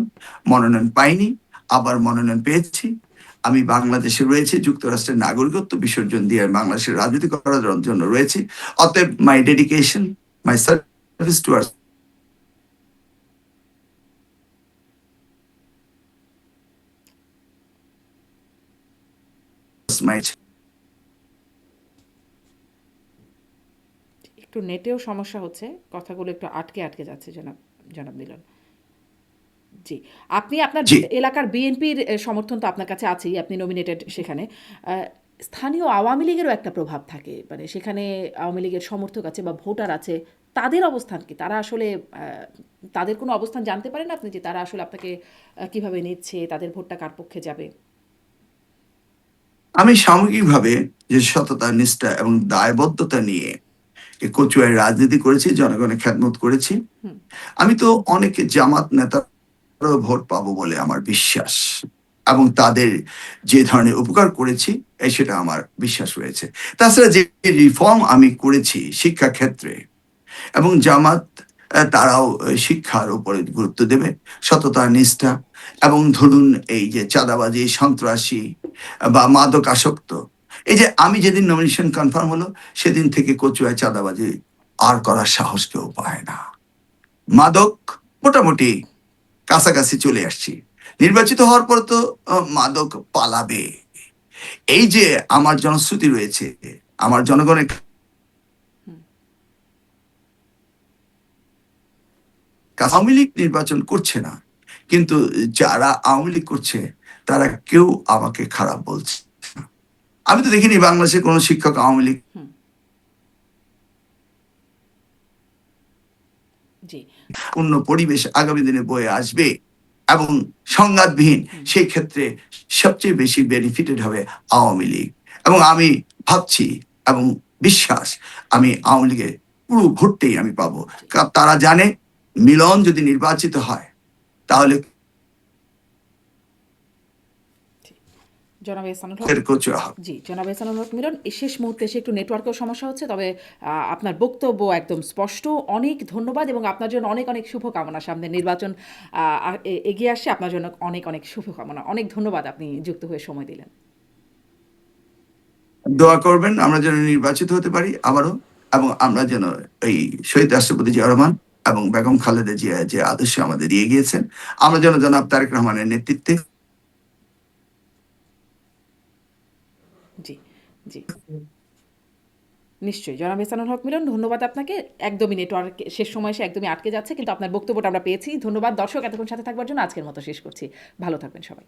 মনোনয়ন পাইনি, আবার মনোনয়ন পেয়েছি। আমি বাংলাদেশে রয়েছে, যুক্তরাষ্ট্রের নাগরিকত্ব বিসর্জন দিয়ে বাংলাদেশের রাজনীতি করার জন্য রয়েছে। অতএব my dedication, my service towards my. একটু নেটেও সমস্যা হচ্ছে, কথাগুলো একটু আটকে আটকে যাচ্ছে জনাব জনাব মিলন। জি, আপনি আপনার জি, এলাকার বিএনপির সমর্থন তো আপনার কাছে আছেই, আপনি নমিনেটেড সেখানে। স্থানীয় আওয়ামী লীগেরও একটা প্রভাব থাকে, মানে সেখানে আওয়ামী লীগের সমর্থক আছে বা ভোটার আছে, তাদের অবস্থান কি? তারা আসলে তাদের কোনো অবস্থান জানতে পারেন আপনি, যে তারা আসলে আপনাকে কিভাবে নিচ্ছে, তাদের ভোটটা কার পক্ষে যাবে? আমি সামগ্রিকভাবে যে সততা, নিষ্ঠা এবং দায়বদ্ধতা নিয়ে এই কচুয়ায় রাজনীতি করেছি, জনগণের খেদমত করেছি। হুম। আমি তো অনেক জামাত নেতারও ভোট পাবো বলে আমার বিশ্বাস, এবং তাদের যে ধরনের উপকার করেছি সেটা আমার বিশ্বাস রয়েছে। তাছাড়া যে রিফর্ম আমি করেছি শিক্ষা ক্ষেত্রে, এবং জামাত তারাও শিক্ষার উপরে গুরুত্ব দেবে, সততা, নিষ্ঠা। এবং ধরুন এই যে চাঁদাবাজি, সন্ত্রাসী বা মাদক আসক্ত, এই যে আমি যেদিন নমিনেশন কনফার্ম হলো সেদিন থেকে কচুয়ায় চাঁদাবাজি আর করার সাহস কেউ পায় না। মাদক মোটামুটি কাছাকাছি চলে আসছি। নির্বাচিত হওয়ার পর তো মাদক পালাবে, এই যে আমার জনশ্রুতি রয়েছে। আমার জনগণের আওয়ামী লীগ নির্বাচন করছে না, কিন্তু যারা আওয়ামী লীগ করছে তারা কেউ আমাকে খারাপ বলছে না। আমি তো দেখিনি বাংলাদেশের কোনো শিক্ষক আওয়ামী লীগ। হুম। জি। পূর্ণ পরিবেশ আগামী দিনে বয়ে আসবে এবং সংঘাতবিহীন, সেই ক্ষেত্রে সবচেয়ে বেশি বেনিফিটেড হবে আওয়ামী লীগ। এবং আমি ভাবছি এবং বিশ্বাস, আমি আওয়ামী লীগের পুরো ভোটটাই আমি পাবো। জি। কারণ তারা জানে মিলন যদি নির্বাচিত হয় তাহলে জি। জনাব এহসানুল হক। কচুয়া হবে। জি, জনাব এহসানুল হক মিলন, এই শেষ মুহূর্তে এসে একটু নেটওয়ার্কেও সমস্যা হচ্ছে, তবে আপনার বক্তব্য একদম স্পষ্ট। অনেক ধন্যবাদ এবং আপনার জন্য অনেক অনেক শুভকামনা। সামনে নির্বাচন এগিয়ে আসছে, আপনার জন্য অনেক অনেক শুভকামনা। অনেক ধন্যবাদ, আপনি যুক্ত হয়ে সময় দিলেন। দোয়া করবেন আমরা যেন নির্বাচিত হতে পারি আবারও, এবং আমরা যেন এই শহীদ রাষ্ট্রপতি জিয়া রহমান এবং বেগম খালেদা জিয়া যে আদর্শ আমাদের দিয়ে গিয়েছেন, আমরা যেন জনাব তারেক রহমানের নেতৃত্বে। জি, জি। নিশ্চয়ই। জনাব এহসানুল হক মিলন, ধন্যবাদ আপনাকে। একদমই নেটওয়ার্ক শেষ সময় এসে একদমই আটকে যাচ্ছে, কিন্তু আপনার বক্তব্যটা আমরা পেয়েছি। ধন্যবাদ দর্শক, এতক্ষণ সাথে থাকবার জন্য। আজকের মতো শেষ করছি। ভালো থাকবেন সবাই।